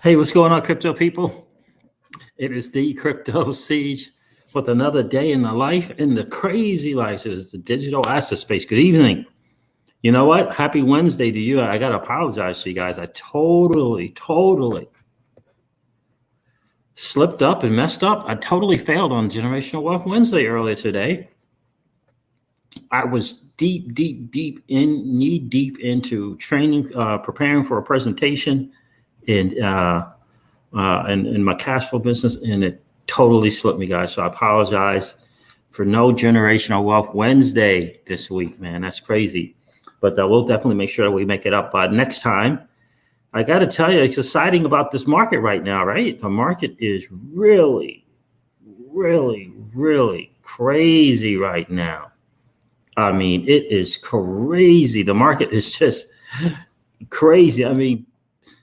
Hey, what's going on, crypto people? It is the Crypto Siege with another day in the life, in the crazy life. It is the digital asset space. Good evening. You know what? Happy Wednesday to you. I got to apologize to you guys. I totally slipped up and messed up. I totally failed on Generational Wealth Wednesday earlier today. I was knee deep into training, preparing for a presentation in my cash flow business, and it totally slipped me, guys. So I apologize for no Generational Wealth Wednesday this week, man. That's crazy. But we'll definitely make sure that we make it up next time. I got to tell you, it's exciting about this market right now, right? The market is really crazy right now. I mean, it is crazy. The market is just crazy. I mean,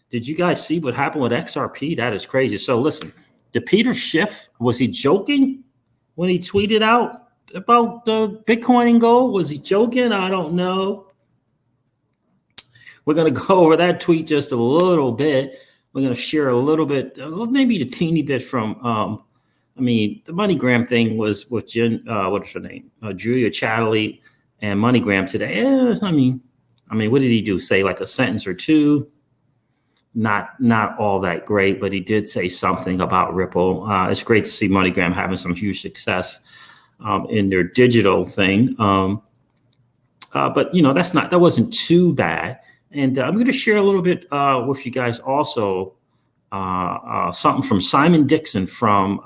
did you guys see what happened with XRP? That is crazy. So listen, did Peter Schiff, was he joking when he tweeted out about the Bitcoin and gold? Was he joking? I don't know. We're going to go over that tweet just a little bit. We're going to share a little bit, maybe a teeny bit from, the MoneyGram thing was with what's her name? Julia Chatterley and MoneyGram today. I mean, what did he do? Say like a sentence or two? Not all that great, but he did say something about Ripple. It's great to see MoneyGram having some huge success in their digital thing. But you know, that wasn't too bad. And I'm going to share a little bit with you guys also something from Simon Dixon from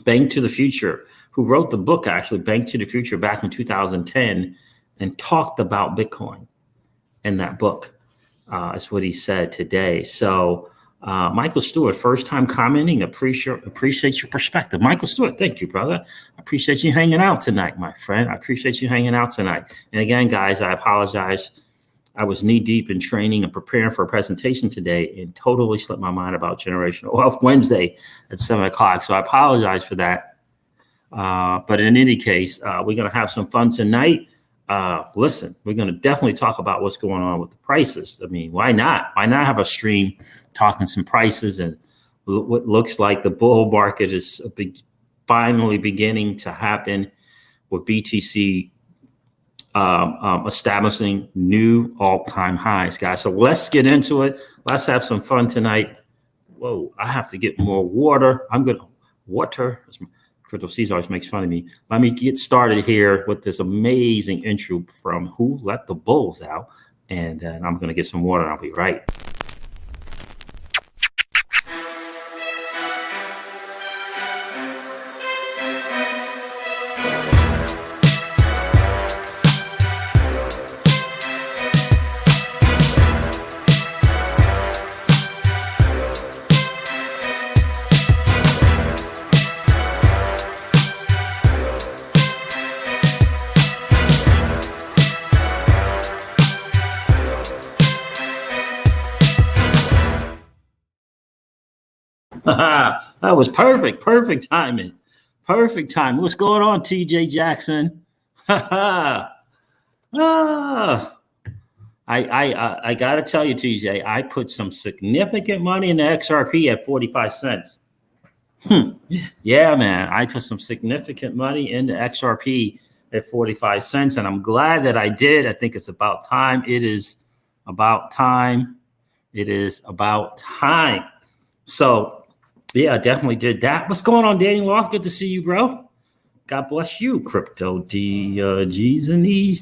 Bank to the Future, who wrote the book, actually, Bank to the Future, back in 2010, and talked about Bitcoin in that book. Is what he said today. So Michael Stewart, first time commenting, appreciate your perspective. Michael Stewart, thank you, brother. I appreciate you hanging out tonight, my friend. I appreciate you hanging out tonight. And again, guys, I apologize. I was knee deep in training and preparing for a presentation today and totally slipped my mind about Generational Wealth Wednesday at 7 o'clock. So I apologize for that. But in any case, we're going to have some fun tonight. Listen, we're going to definitely talk about what's going on with the prices. I mean, why not? Why not have a stream talking some prices and what looks like the bull market is finally beginning to happen with BTC establishing new all-time highs, guys. So let's get into it. Let's have some fun tonight. Whoa, I have to get more water. Water. Crypto Caesar always makes fun of me. Let me get started here with this amazing intro from Who Let the Bulls Out. And I'm going to get some water and I'll be right. That was perfect timing. Perfect time. What's going on, TJ Jackson? I gotta tell you, TJ, I put some significant money in the XRP at 45 cents. Yeah, man, I put some significant money in the XRP at 45 cents, and I'm glad that I did. I think it's about time. It is about time. So yeah, I definitely did that. What's going on, Daniel Roth? Good to see you, bro. God bless you, Crypto Diogenes.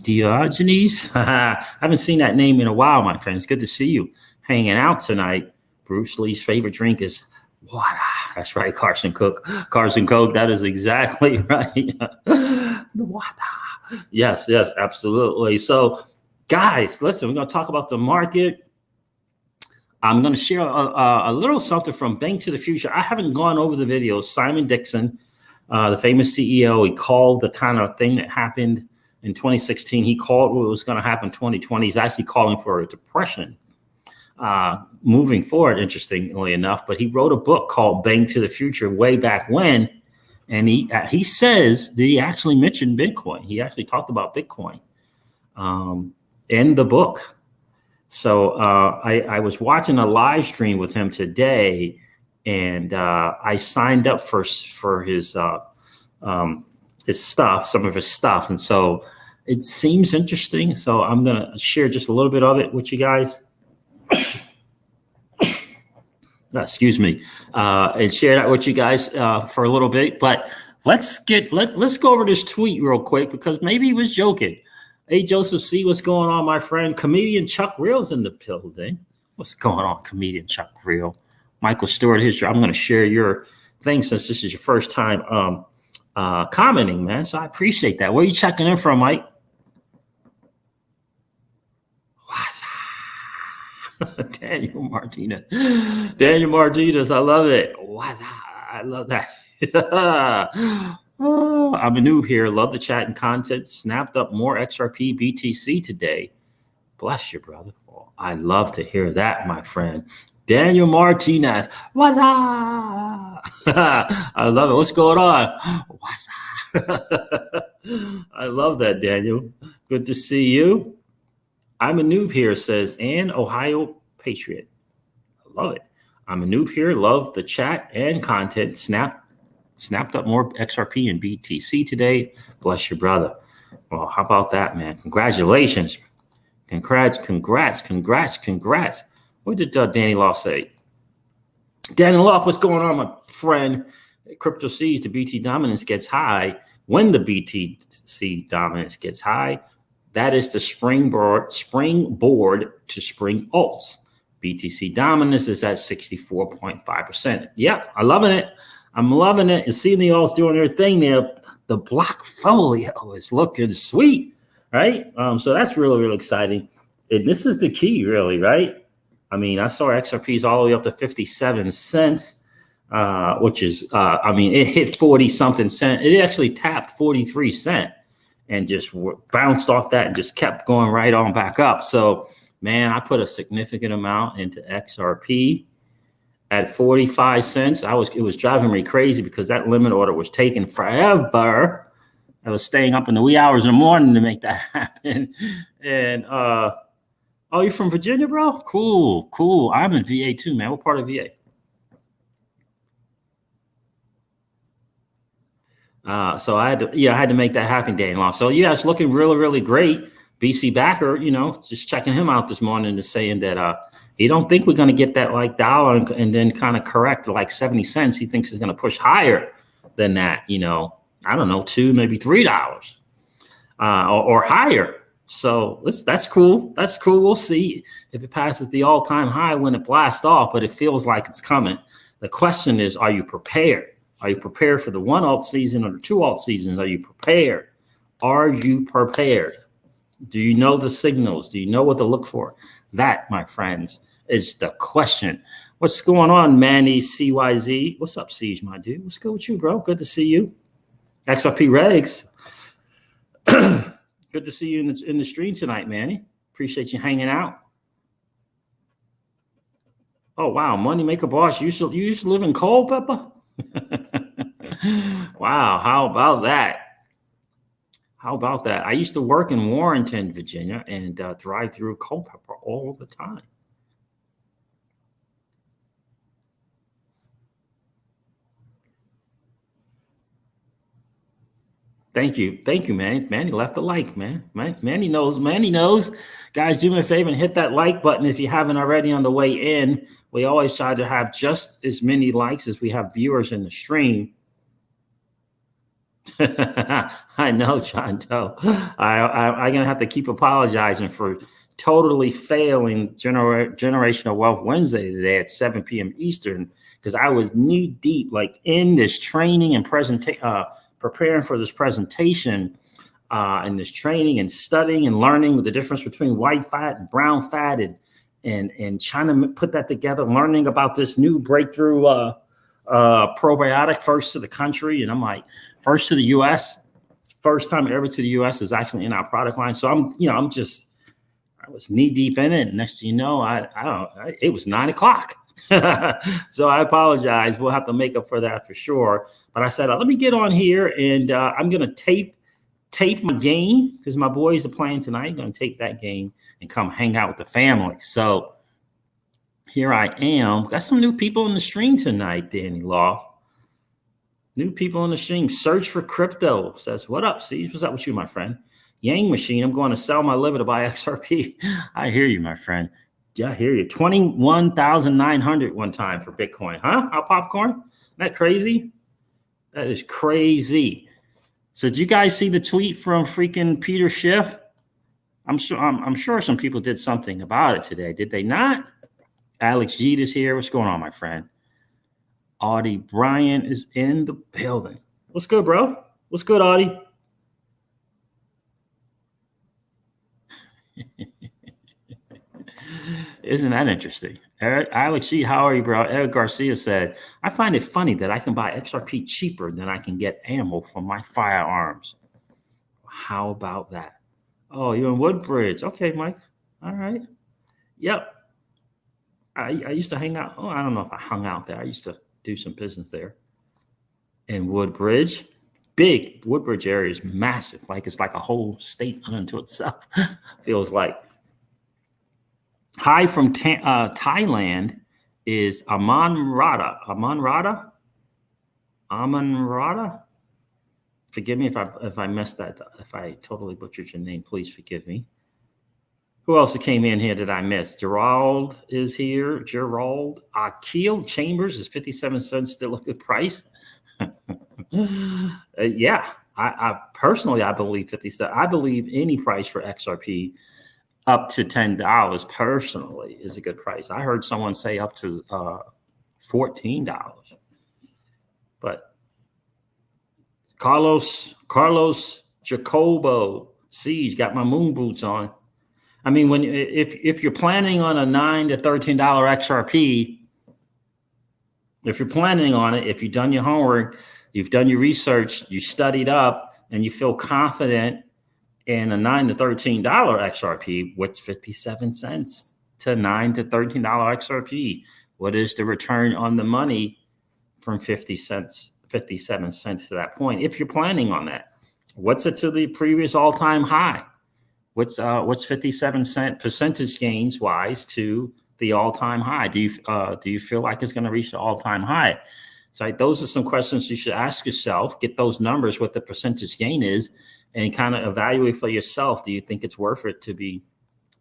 I haven't seen that name in a while, my friends. Good to see you hanging out tonight. Bruce Lee's favorite drink is water. That's right, Carson Cook. That is exactly right. The water. Yes, absolutely. So, guys, listen, we're going to talk about the market. I'm going to share a little something from Bank to the Future. I haven't gone over the video. Simon Dixon, the famous CEO, he called the kind of thing that happened in 2016. He called what was going to happen in 2020. He's actually calling for a depression moving forward, interestingly enough. But he wrote a book called Bank to the Future way back when. And he says that he actually mentioned Bitcoin. He actually talked about Bitcoin in the book. So I was watching a live stream with him today, and I signed up for his stuff, some of his stuff, and so it seems interesting. So I'm gonna share just a little bit of it with you guys. Excuse me, and share that with you guys for a little bit. But let's go over this tweet real quick, because maybe he was joking. Hey, Joseph C., what's going on, my friend? Comedian Chuck Real's in the building. What's going on, comedian Chuck Real? Michael Stewart, I'm going to share your thing since this is your first time commenting, man. So I appreciate that. Where are you checking in from, Mike? Daniel Martinez. Daniel Martinez, I love it. I love that. Oh, I'm a noob here. Love the chat and content. Snapped up more XRP BTC today. Bless you, brother. Oh, I love to hear that, my friend. Daniel Martinez. What's up? I love it. What's going on? What's up? I love that, Daniel. Good to see you. I'm a noob here, says Ann, Ohio Patriot. I love it. I'm a noob here. Love the chat and content. Snapped up more XRP and BTC today. Bless your brother. Well, how about that, man? Congratulations. Congrats. What did Danny Law say? Danny Law, what's going on, my friend? Crypto sees the BT dominance gets high. When the BTC dominance gets high, that is the springboard to spring alts. BTC dominance is at 64.5%. Yeah, I'm loving it. And seeing the alts doing their thing there. The block folio is looking sweet, right? So that's really, really exciting. And this is the key, really, right? I mean, I saw XRPs all the way up to 57 cents, which is, it hit 40 something cent. It actually tapped 43 cent and just bounced off that and just kept going right on back up. So, man, I put a significant amount into XRP at 45 cents. It was driving me crazy because that limit order was taking forever. I was staying up in the wee hours in the morning to make that happen. And oh, you're from Virginia, bro? Cool. I'm in VA too, man. What part of VA? So I had to make that happen, Daniel. So yeah, it's looking really, really great. BC Backer, just checking him out this morning and saying that he don't think we're going to get that like dollar and then kind of correct to like 70 cents. He thinks he's going to push higher than that, I don't know, $2, maybe $3 or higher. So that's cool. We'll see if it passes the all-time high when it blasts off, but it feels like it's coming. The question is, are you prepared? Are you prepared for the one alt season or the two alt seasons? Are you prepared? Are you prepared? Do you know the signals? Do you know what to look for? That, my friends, is the question. What's going on, Manny CYZ? What's up, Siege, my dude? What's good with you, bro? Good to see you. XRP Regs. Good to see you in the stream tonight, Manny. Appreciate you hanging out. Oh, wow. Money Maker Boss. You used to live in Culpeper? Wow. How about that? I used to work in Warrenton, Virginia, and drive through Culpeper all the time. Thank you, man. Manny left a like, man. Manny knows. Guys, do me a favor and hit that like button if you haven't already on the way in. We always try to have just as many likes as we have viewers in the stream. I know, John Doe. I'm going to have to keep apologizing for totally failing Generational Wealth Wednesday today at 7 p.m. Eastern, because I was knee deep like in this training and preparing for this presentation and this training and studying and learning the difference between white fat and brown fat and trying to put that together, learning about this new breakthrough probiotic first to the country. And I'm like, first to the U.S., first time ever to the U.S. is actually in our product line. So I was knee deep in it. Next thing you know, it was 9 o'clock. So I apologize. We'll have to make up for that for sure. But I said, let me get on here and I'm going to tape tape my game because my boys are playing tonight. I'm going to tape that game and come hang out with the family. So here I am. Got some new people in the stream tonight, Danny Loft. New people in the stream. Search for Crypto says, what up, Siege? What's up with you, my friend? Yang Machine, I'm going to sell my liver to buy XRP. I hear you, my friend. Yeah, I hear you. 21,900 one time for Bitcoin. Huh? How popcorn? Isn't that crazy? That is crazy. So did you guys see the tweet from freaking Peter Schiff? I'm sure some people did something about it today. Did they not? Alex Jeet is here. What's going on, my friend? Audie Bryant is in the building. What's good, bro? What's good, Audie? Isn't that interesting? Alex G, how are you, bro? Eric Garcia said, I find it funny that I can buy XRP cheaper than I can get ammo for my firearms. How about that? Oh, you're in Woodbridge. Okay, Mike. All right. Yep. I used to hang out. Oh, I don't know if I hung out there. I used to do some business there. In Woodbridge. Big. Woodbridge area is massive. Like it's like a whole state unto itself. Feels like. Hi from Thailand is Aman Rada. Aman Rada? Aman Rada? Forgive me if I messed that. If I totally butchered your name, please forgive me. Who else came in here that I missed? Gerald is here. Gerald. Akil Chambers is 57 cents still a good price? Yeah. I personally, I believe 57. I believe any price for XRP up to $10 personally is a good price. I heard someone say up to $14. But Carlos Jacobo Siege got my moon boots on. I mean, if you're planning on a $9 to $13 XRP, if you're planning on it, if you've done your homework, you've done your research, you studied up, and you feel confident in a $9 to $13 XRP, what's 57 cents to $9 to $13 XRP? What is the return on the money from 57 cents to that point? If you're planning on that, what's it to the previous all-time high? What's 57 cent percentage gains wise to the all-time high? Do you feel like it's going to reach the all-time high? So those are some questions you should ask yourself. Get those numbers, what the percentage gain is, and kind of evaluate for yourself. Do you think it's worth it to be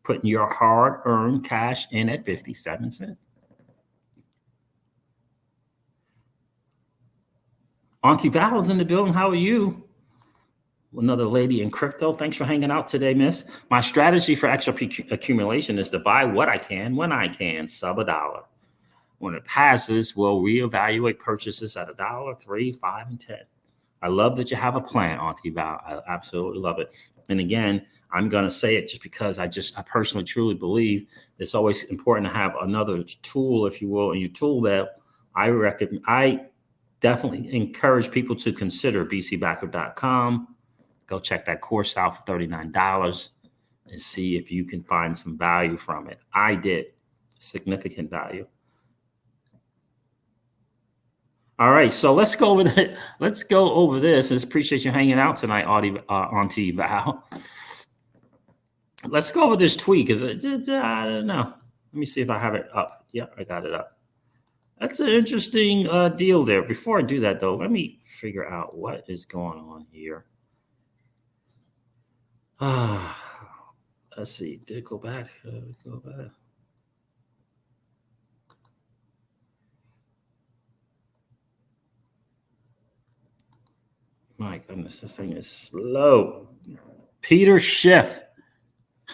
putting your hard-earned cash in at 57 cents? Auntie Val's in the building. How are you? Another lady in crypto. Thanks for hanging out today, miss. My strategy for XRP accumulation is to buy what I can when I can, sub $1. When it passes, we'll reevaluate purchases at $1, $3, $5, and $10. I love that you have a plan, Auntie Val. I absolutely love it. And again, I'm going to say it just because I personally truly believe it's always important to have another tool, if you will, in your tool belt. I definitely encourage people to consider bcbacker.com. Go check that course out for $39 and see if you can find some value from it. I did. Significant value. All right, so let's go over that. Let's go over this. I appreciate you hanging out tonight, Auntie Val. Let's go over this tweet because I don't know. Let me see if I have it up. Yeah, I got it up. That's an interesting deal there. Before I do that, though, let me figure out what is going on here. Let's see. Did it go back? Go back. My goodness, this thing is slow. Peter Schiff.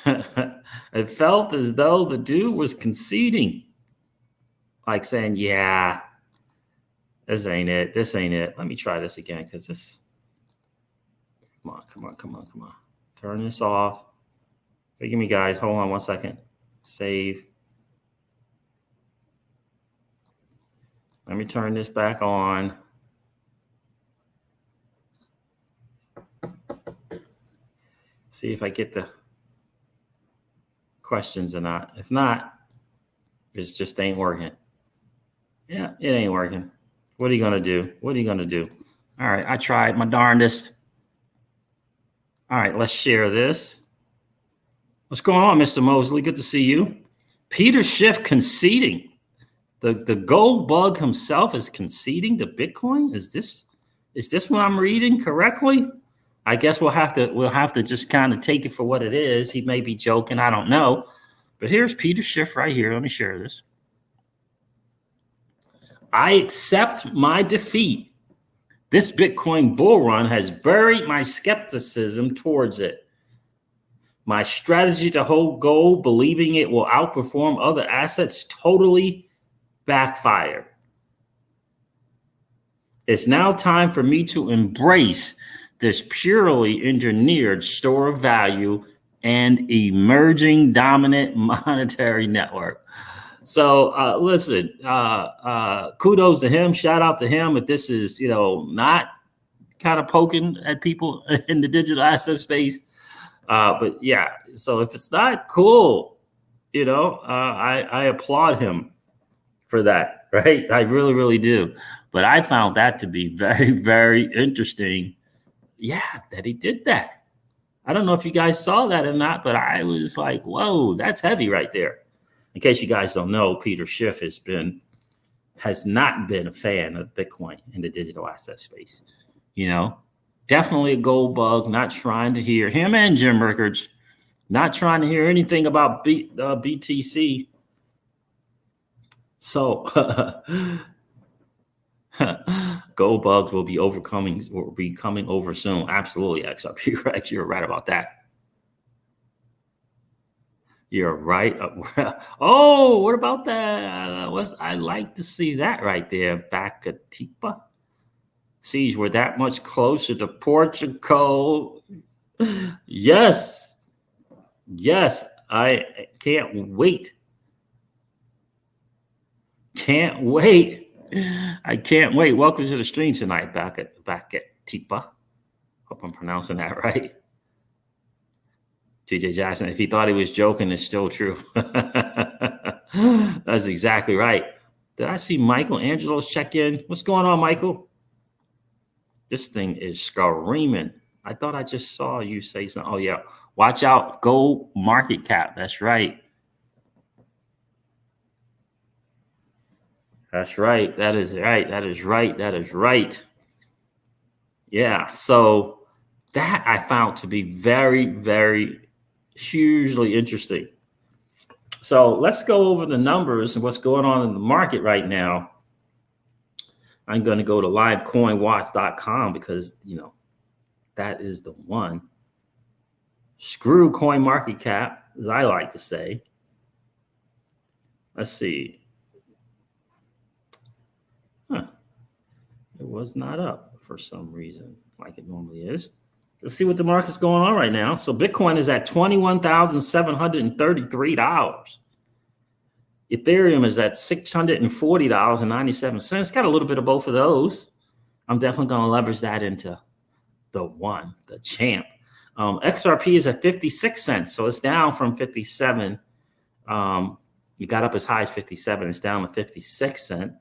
It felt as though the dude was conceding, like saying, "Yeah, this ain't it. This ain't it. Let me try this again because this. Come on. Turn this off. Forgive me, guys. Hold on 1 second. Save. Let me turn this back on. See if I get the questions or not. If not, it just ain't working. Yeah, it ain't working. What are you going to do? All right, I tried my darndest. All right, let's share this. What's going on, Mr. Mosley? Good to see you. Peter Schiff conceding. The gold bug himself is conceding to Bitcoin. Is this what I'm reading correctly? I guess we'll have to just kind of take it for what it is. He may be joking, I don't know. But here's Peter Schiff right here. Let me share this. I accept my defeat. This Bitcoin bull run has buried my skepticism towards it. My strategy to hold gold, believing it will outperform other assets, totally backfired. It's now time for me to embrace this purely engineered store of value and emerging dominant monetary network. So listen, kudos to him. Shout out to him. If this is, not kind of poking at people in the digital asset space. But yeah, so if it's not cool, I applaud him for that, right? I really, really do. But I found that to be very, very interesting. Yeah, that he did that. I don't know if you guys saw that or not, but I was like, whoa, that's heavy right there. In case you guys don't know, Peter Schiff has not been a fan of Bitcoin in the digital asset space. Definitely a gold bug, not trying to hear him and Jim Rickards, not trying to hear anything about BTC. So gold bugs will be coming over soon. Absolutely, XRP, right? You're right about that. You're right. Oh, what about that? I like to see that right there. Bacatipa. Seas were that much closer to Portugal. Yes. I can't wait. I can't wait. Welcome to the stream tonight, Bacatipa. Hope I'm pronouncing that right. TJ Jackson, if he thought he was joking, it's still true. That's exactly right. Did I see Michael Angelo's check in? What's going on, Michael? This thing is screaming. I thought I just saw you say something. Oh, yeah. Watch out. Gold market cap. That's right. That's right. That is right. That is right. That is right. Yeah. So that I found to be very, very hugely interesting. So let's go over the numbers and what's going on in the market right now. I'm going to go to livecoinwatch.com because, that is the one. Screw coin market cap, as I like to say. Let's see. It was not up for some reason, like it normally is. Let's see what the market's going on right now. So Bitcoin is at $21,733. Ethereum is at $640.97. Got a little bit of both of those. I'm definitely going to leverage that into the champ. XRP is at 56 cents. So it's down from 57. You got up as high as 57. It's down to 56 cents.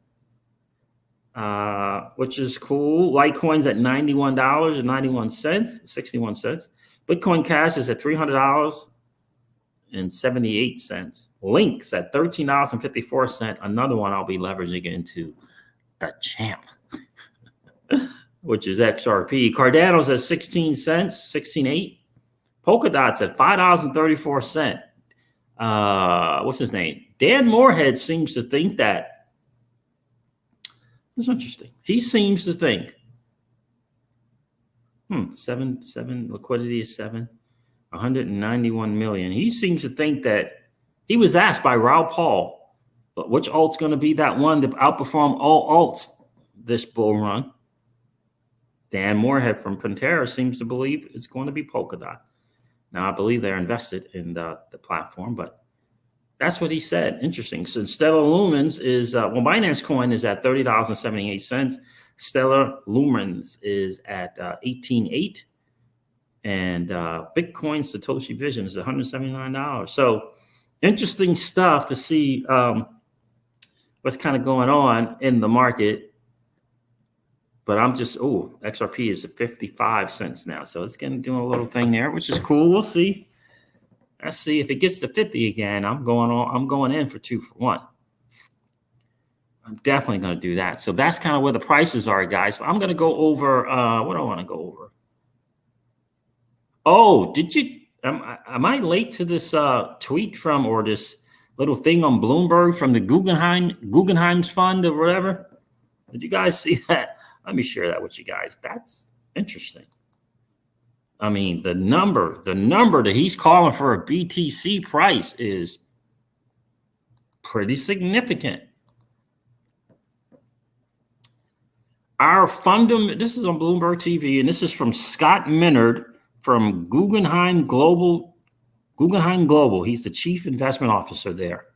Which is cool. Litecoin's at $91.91, 61 cents. Bitcoin Cash is at $300.78. Links at $13.54. Another one I'll be leveraging into the champ, which is XRP. Cardano's at 16 cents, 16.8. Polkadot's at $5.34. What's his name? Dan Morehead seems to think that. It's interesting. He seems to think. Seven liquidity is 191 million. He seems to think that he was asked by Raoul Paul, which alt's going to be that one to outperform all alts this bull run. Dan Morehead from Pantera seems to believe it's going to be Polkadot. Now, I believe they're invested in the platform, but that's what he said. Interesting. So Stellar Lumens is, Binance Coin is at $30.78. Stellar Lumens is at 18.8. And Bitcoin Satoshi Vision is $179. So interesting stuff to see what's kind of going on in the market. But I'm just, XRP is at 55 cents now. So it's going to do a little thing there, which is cool. We'll see. Let's see if it gets to 50 again. I'm going in for 2 for 1. I'm definitely going to do that. So that's kind of where the prices are, guys. So I'm going to go over, what do I want to go over? Oh, am I late to this tweet from, or this little thing on Bloomberg from the Guggenheim's fund or whatever? Did you guys see that? Let me share that with you guys. That's interesting. I mean, the number that he's calling for a BTC price is pretty significant. This is on Bloomberg TV, and this is from Scott Minard from Guggenheim Global. He's the chief investment officer there.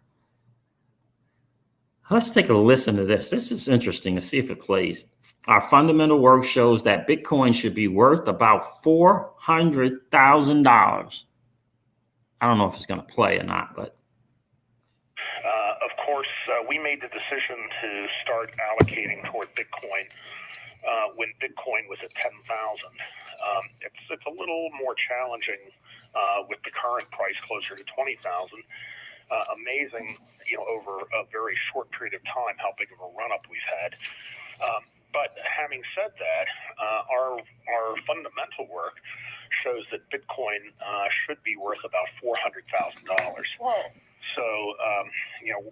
Let's take a listen to this. This is interesting. Let's see if it plays. Our fundamental work shows that Bitcoin should be worth about $400,000. I don't know if it's going to play or not, but. Of course, we made the decision to start allocating toward Bitcoin when Bitcoin was at 10,000. It's a little more challenging with the current price closer to 20,000. Amazing, over a very short period of time, how big of a run-up we've had. But having said that, our fundamental work shows that Bitcoin should be worth about $400,000. Whoa. So,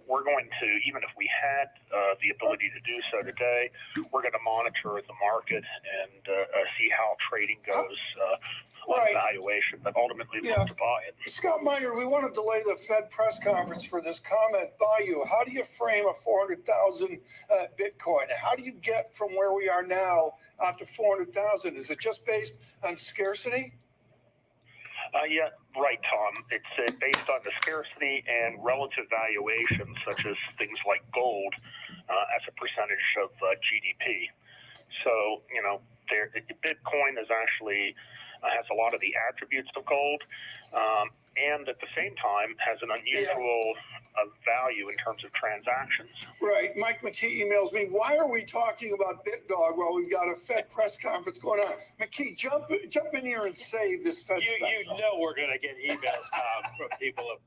we're going to, even if we had the ability to do so today, we're going to monitor the market and see how trading goes on valuation, but ultimately look to buy it. Scott Miner, we want to delay the Fed press conference for this comment by you. How do you frame a 400,000 Bitcoin? How do you get from where we are now out to 400,000? Is it just based on scarcity? Yeah, right, Tom. It's based on the scarcity and relative valuations, such as things like gold as a percentage of GDP. So, Bitcoin is actually has a lot of the attributes of gold, and at the same time has an unusual value in terms of transactions. Right. Mike McKee emails me, why are we talking about BitDog while we've got a Fed press conference going on? McKee, jump in here and save this Fed You know we're going to get emails, Tom, from people.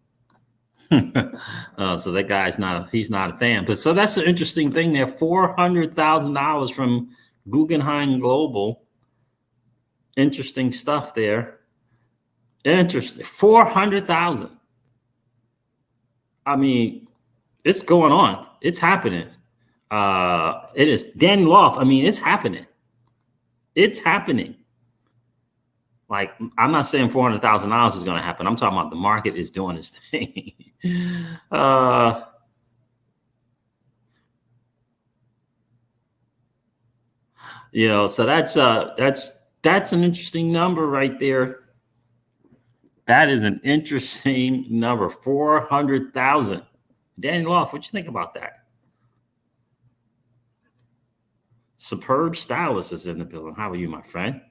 So that guy's he's not a fan. But so that's an interesting thing there. $400,000 from Guggenheim Global. Interesting stuff there. Interesting. 400,000. I mean, it's going on. It's happening. It is Dan Loft. I mean, it's happening. It's happening. Like, I'm not saying $400,000 is going to happen. I'm talking about the market is doing its thing. So that's an interesting number right there. That is an interesting number, 400,000. Danny Loft, what you think about that? Superb Stylist is in the building. How are you, my friend?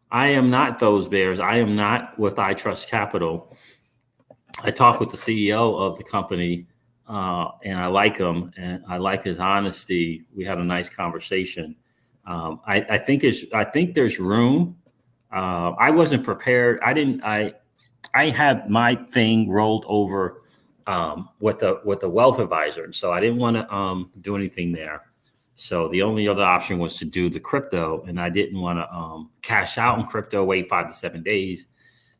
I am not those bears. I am not with I Trust Capital. I talked with the CEO of the company, and I like him, and I like his honesty. We had a nice conversation. I think there's room. I wasn't prepared. I had my thing rolled over with the wealth advisor, and so I didn't want to do anything there. So the only other option was to do the crypto, and I didn't want to cash out in crypto, wait 5 to 7 days,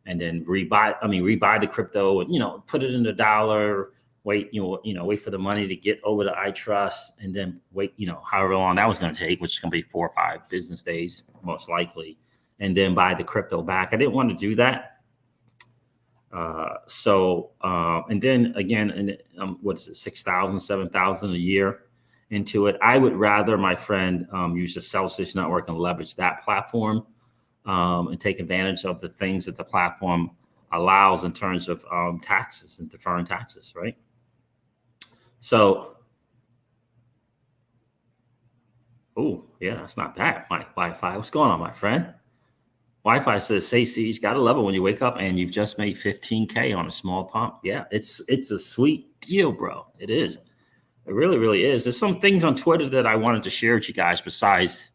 and then rebuy the crypto and put it in the dollar. Wait for the money to get over to I Trust, and then wait however long that was going to take, which is going to be 4 or 5 business days most likely, and then buy the crypto back. I didn't want to do that. And then again, what is it, 6,000, 7,000 a year into it. I would rather, my friend, use the Celsius network and leverage that platform and take advantage of the things that the platform allows in terms of taxes and deferring taxes, right? So, oh yeah, that's not bad. My Wi-Fi. What's going on, my friend? Wi-Fi says, say Siege, gotta love it when you wake up and you've just made 15K on a small pump. Yeah, it's a sweet deal, bro. It is. It really, really is. There's some things on Twitter that I wanted to share with you guys besides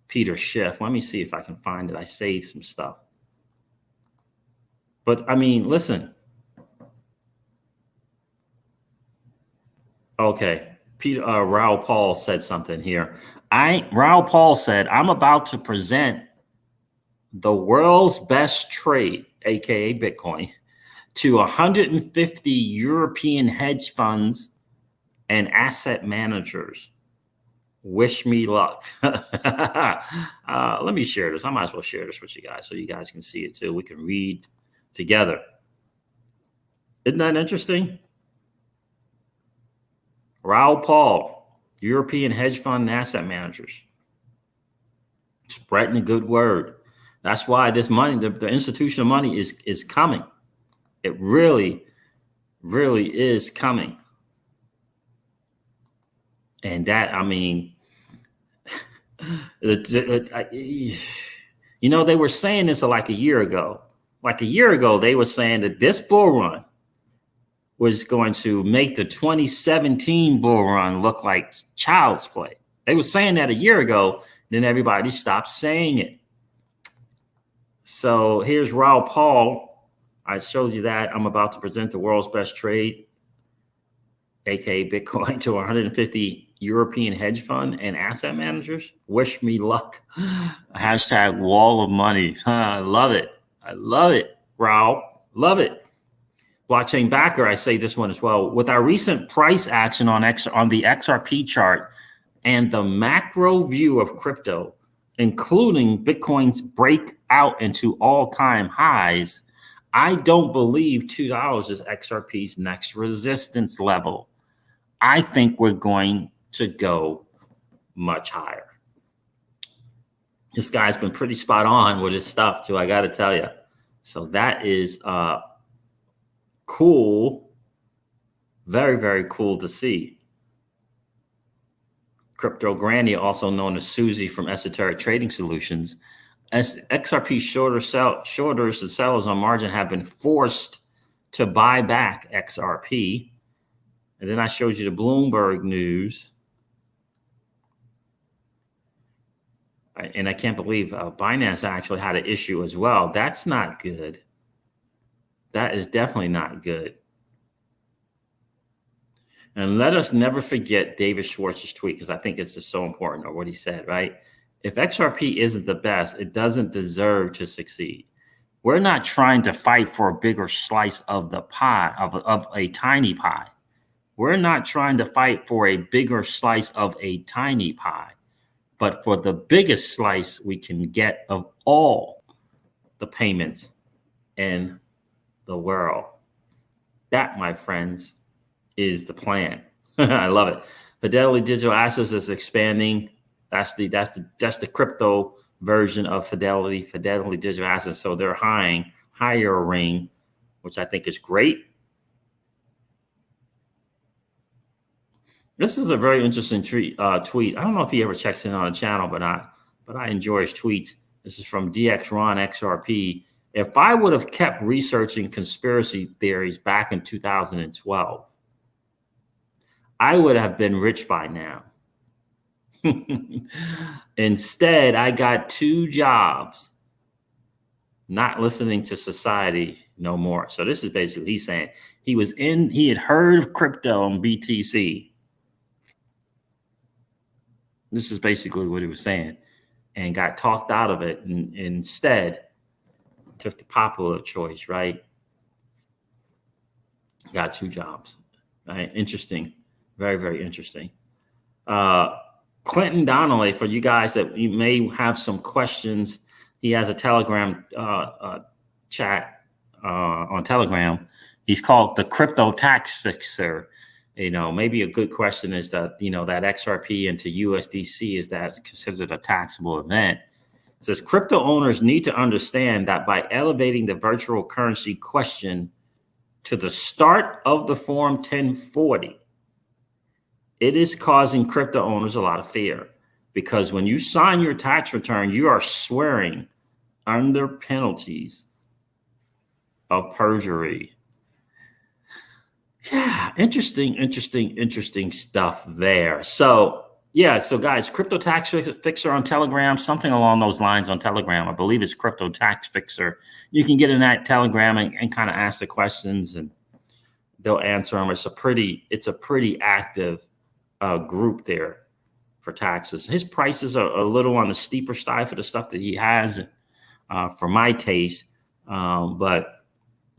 Peter Schiff. Let me see if I can find it. I saved some stuff. But I mean, listen. Okay. Peter Raul Paul said something here. Raul Paul said, I'm about to present the world's best trade, aka Bitcoin, to 150 European hedge funds and asset managers. Wish me luck. Let me share this. I might as well share this with you guys so you guys can see it too. We can read together. Isn't that interesting? Raul Paul, European hedge fund and asset managers. Spreading a good word. That's why this money, the institutional money is coming. It really, really is coming. And that, I mean, you know, they were saying this like a year ago. Like a year ago, they were saying that this bull run was going to make the 2017 bull run look like child's play. They were saying that a year ago, then everybody stopped saying it. So here's Raul Paul. I showed you that. I'm about to present the world's best trade, aka Bitcoin, to 150 European hedge fund and asset managers. Wish me luck. Hashtag wall of money. I love it. I love it, Raul. Love it. Blockchain backer, I say this one as well. With our recent price action on the XRP chart and the macro view of crypto, including Bitcoin's breakout into all-time highs, I don't believe $2 is XRP's next resistance level. I think we're going to go much higher. This guy's been pretty spot on with his stuff too, I got to tell you. So that is cool. Very, very cool to see. Crypto Granny, also known as Susie from Esoteric Trading Solutions. As XRP shorters and sellers on margin have been forced to buy back XRP. And then I showed you the Bloomberg news. And I can't believe Binance actually had an issue as well. That's not good. That is definitely not good. And let us never forget David Schwartz's tweet, because I think it's just so important, or what he said, right? If XRP isn't the best, it doesn't deserve to succeed. We're not trying to fight for a bigger slice of the pie, of a tiny pie. We're not trying to fight for a bigger slice of a tiny pie, but for the biggest slice we can get of all the payments in the world. That, my friends, is the plan. I love it. Fidelity Digital Assets is expanding. That's the crypto version of Fidelity Digital Assets. So they're hiring, which I think is great. This is a very interesting tweet. I don't know if he ever checks in on the channel, but I enjoy his tweets. This is from DX Ron XRP. If I would have kept researching conspiracy theories back in 2012, I would have been rich by now. Instead, I got 2 jobs, not listening to society no more. So this is basically, he's saying he had heard of crypto and BTC. This is basically what he was saying, and got talked out of it, and instead took the popular choice, right? Got 2 jobs, right? Interesting. Very, very interesting. Clinton Donnelly, for you guys that you may have some questions, he has a Telegram chat on Telegram. He's called the Crypto Tax Fixer. You know, maybe a good question is that, you know, that XRP into USDC, is that considered a taxable event? It says crypto owners need to understand that by elevating the virtual currency question to the start of the Form 1040, it is causing crypto owners a lot of fear. because when you sign your tax return, you are swearing under penalties of perjury. Yeah, interesting stuff there. So yeah, so guys, Crypto Tax Fixer on Telegram, something along those lines on Telegram. I believe it's Crypto Tax Fixer. You can get in that Telegram and kind of ask the questions, and they'll answer them. It's a pretty active group there for taxes. His prices are a little on the steeper side for the stuff that he has, for my taste, but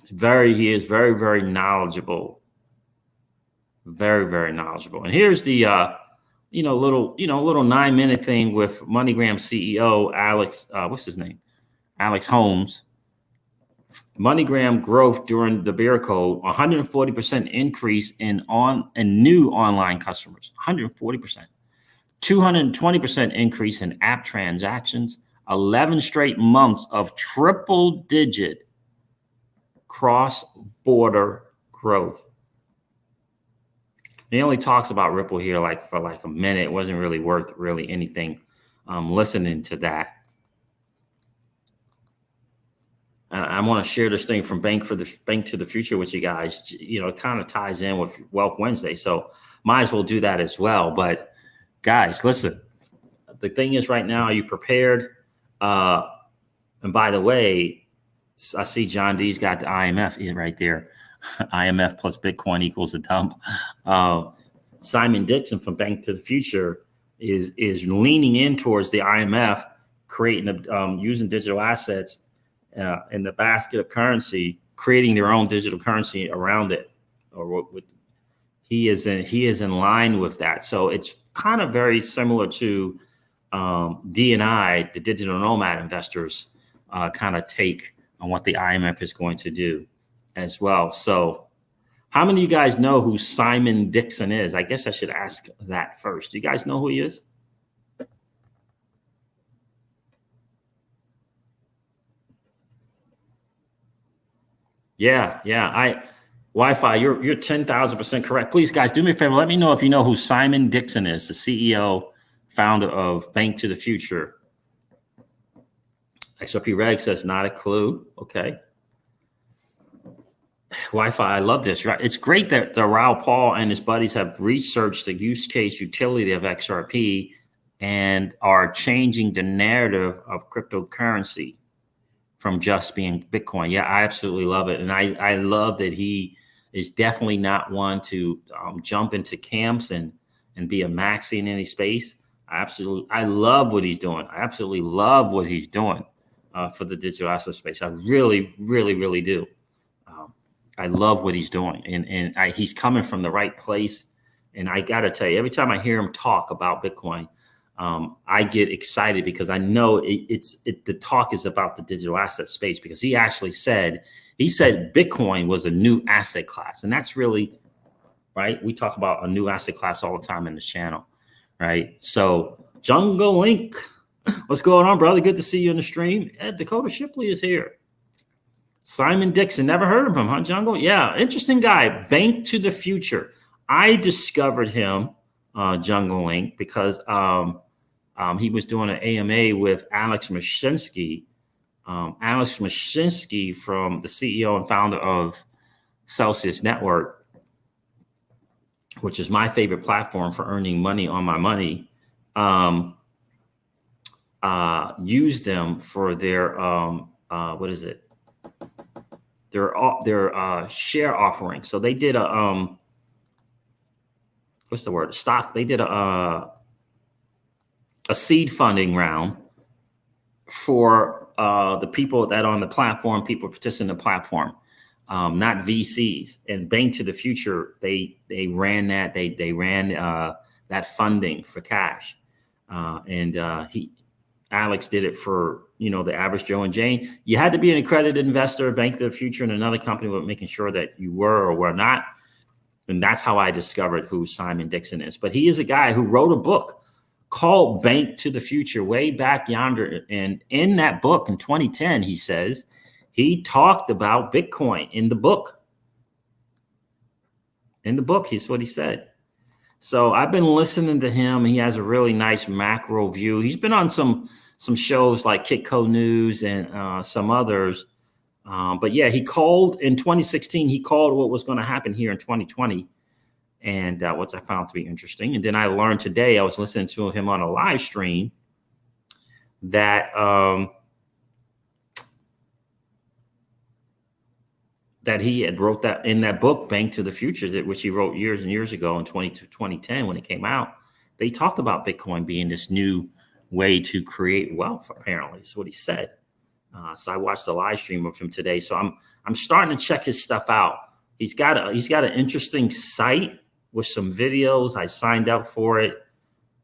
he is very knowledgeable, very knowledgeable. And here's the little 9-minute thing with MoneyGram CEO Alex, what's his name? Alex Holmes. MoneyGram growth during the bear code, 140% increase in new online customers, 140%. 220% increase in app transactions, 11 straight months of triple-digit cross-border growth. He only talks about Ripple here for a minute. It wasn't really worth anything listening to that. I want to share this thing from Bank to the Future with you guys. It kind of ties in with Wealth Wednesday, so might as well do that as well. But guys, listen, the thing is right now, are you prepared? And by the way, I see John D's got the IMF right there. IMF plus Bitcoin equals a dump. Simon Dixon from Bank to the Future is leaning in towards the IMF, creating using digital assets in the basket of currency, creating their own digital currency around it. He is in line with that. So it's kind of very similar to D&I, the digital nomad investors kind of take on what the IMF is going to do as well. So how many of you guys know who Simon Dixon is? I guess I should ask that first. Do you guys know who he is? Yeah. Wi-Fi, you're 10,000% correct. Please, guys, do me a favor. Let me know if you know who Simon Dixon is, the CEO, founder of Bank to the Future. XRP Reg says not a clue. Okay. Wi-Fi, I love this. Right, it's great that Raoul Pal and his buddies have researched the use case utility of XRP and are changing the narrative of cryptocurrency from just being Bitcoin. Yeah, I absolutely love it, and I love that he is definitely not one to jump into camps and be a maxi in any space. I love what he's doing. I absolutely love what he's doing for the digital asset space. I really do. I love what he's doing, and he's coming from the right place. And I got to tell you, every time I hear him talk about Bitcoin, I get excited because I know the talk is about the digital asset space, because he actually said Bitcoin was a new asset class. And that's really right. We talk about a new asset class all the time in this channel. Right. So Jungle Link, what's going on, brother? Good to see you in the stream. Dakota Shipley is here. Simon Dixon, never heard of him, huh, Jungle? Yeah, interesting guy. Bank to the Future. I discovered him, Jungle Link, because he was doing an AMA with Alex Mashinsky. Alex Mashinsky, from the CEO and founder of Celsius Network, which is my favorite platform for earning money on my money, used them for their what is it? Their share offering. So they did a what's the word? Stock. They did a seed funding round for the people that are on the platform, people participating in the platform, not VCs. And Bank to the Future, they ran that. They ran that funding for cash, Alex did it for, the average Joe and Jane. You had to be an accredited investor, Bank to the Future, and another company was making sure that you were or were not. And that's how I discovered who Simon Dixon is. But he is a guy who wrote a book called Bank to the Future way back yonder. And in that book in 2010, he says, he talked about Bitcoin in the book. In the book, here's what he said. So I've been listening to him. He has a really nice macro view. He's been on some shows like Kitco News and some others. But yeah, he called in 2016. He called what was going to happen here in 2020, and what I found to be interesting. And then I learned today, I was listening to him on a live stream, that that he had wrote that in that book, Bank to the Futures, which he wrote years and years ago in 2010 when it came out. They talked about Bitcoin being this new way to create wealth. Apparently, that's what he said. So I watched the live stream of him today. So I'm starting to check his stuff out. He's got an interesting site with some videos. I signed up for it.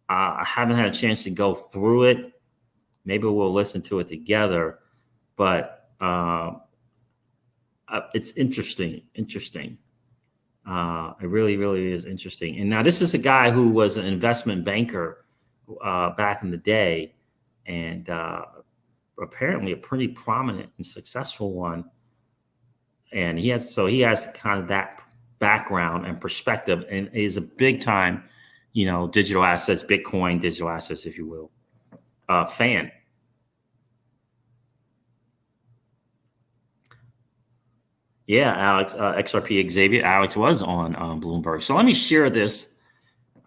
I haven't had a chance to go through it. Maybe we'll listen to it together. But it's interesting. It really, really is interesting. And now this is a guy who was an investment banker back in the day, and apparently a pretty prominent and successful one. And he has kind of that background and perspective, and is a big time, digital assets, Bitcoin, digital assets, if you will, fan. Yeah, Alex, XRP Xavier, Alex was on Bloomberg. So let me share this.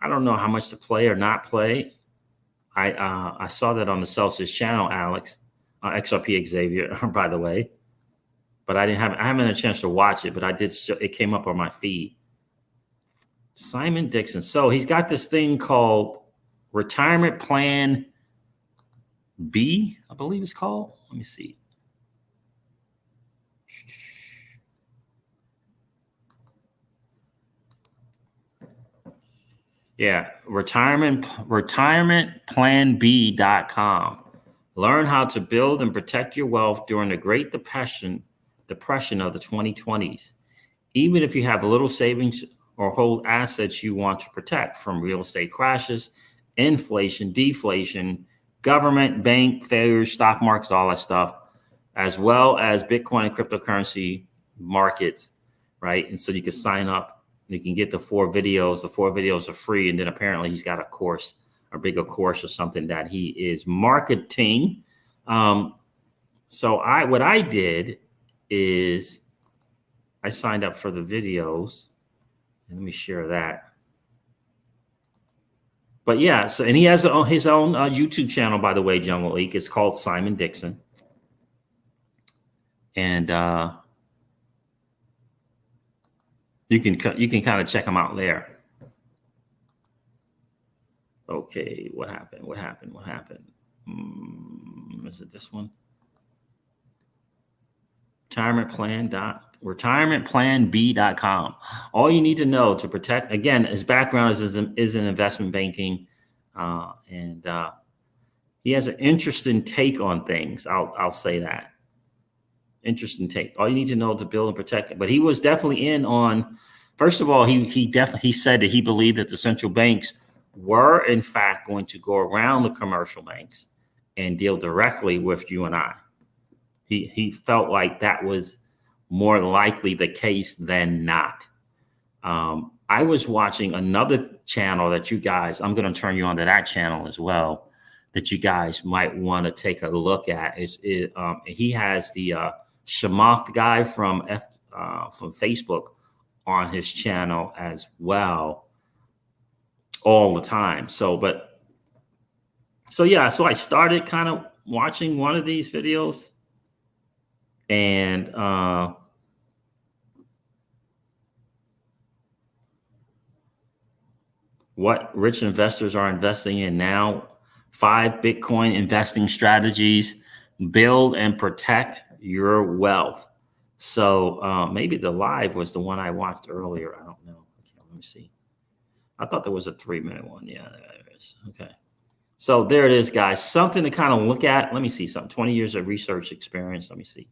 I don't know how much to play or not play. I saw that on the Celsius channel, Alex, XRP Xavier, by the way. But I haven't had a chance to watch it, but I did. It came up on my feed. Simon Dixon. So he's got this thing called Retirement Plan B, I believe it's called. Let me see. Yeah, retirementplanb.com. Learn how to build and protect your wealth during the Great Depression of the 2020s. Even if you have little savings or hold assets you want to protect from real estate crashes, inflation, deflation, government, bank failures, stock markets, all that stuff, as well as Bitcoin and cryptocurrency markets, right? And so you can sign up. You can get the 4 videos. The 4 videos are free. And then apparently he's got a course, a bigger course or something that he is marketing. So what I did is I signed up for the videos. And let me share that. But yeah, so, and he has his own YouTube channel, by the way, Jungle Leak. It's called Simon Dixon. And you can kind of check them out there. Okay, what happened? Is it this one? Retirementplanb.com. All you need to know to protect, again, his background is in investment banking, and he has an interesting take on things. I'll say that. Interesting take. All you need to know to build and protect it. But he was definitely in on, first of all, he said that he believed that the central banks were in fact going to go around the commercial banks and deal directly with you and I. He felt like that was more likely the case than not. I was watching another channel that you guys, I'm going to turn you on to that channel as well, that you guys might want to take a look at. He has the Chamath guy from Facebook on his channel as well, all the time. So I started kind of watching one of these videos, and what rich investors are investing in now: 5 Bitcoin investing strategies, build and protect your wealth. So maybe the live was the one I watched earlier. I don't know. Okay, let me see. I thought there was a 3-minute one. Yeah, there it is. Okay. So there it is, guys. Something to kind of look at. Let me see something. 20 years of research experience. Let me see.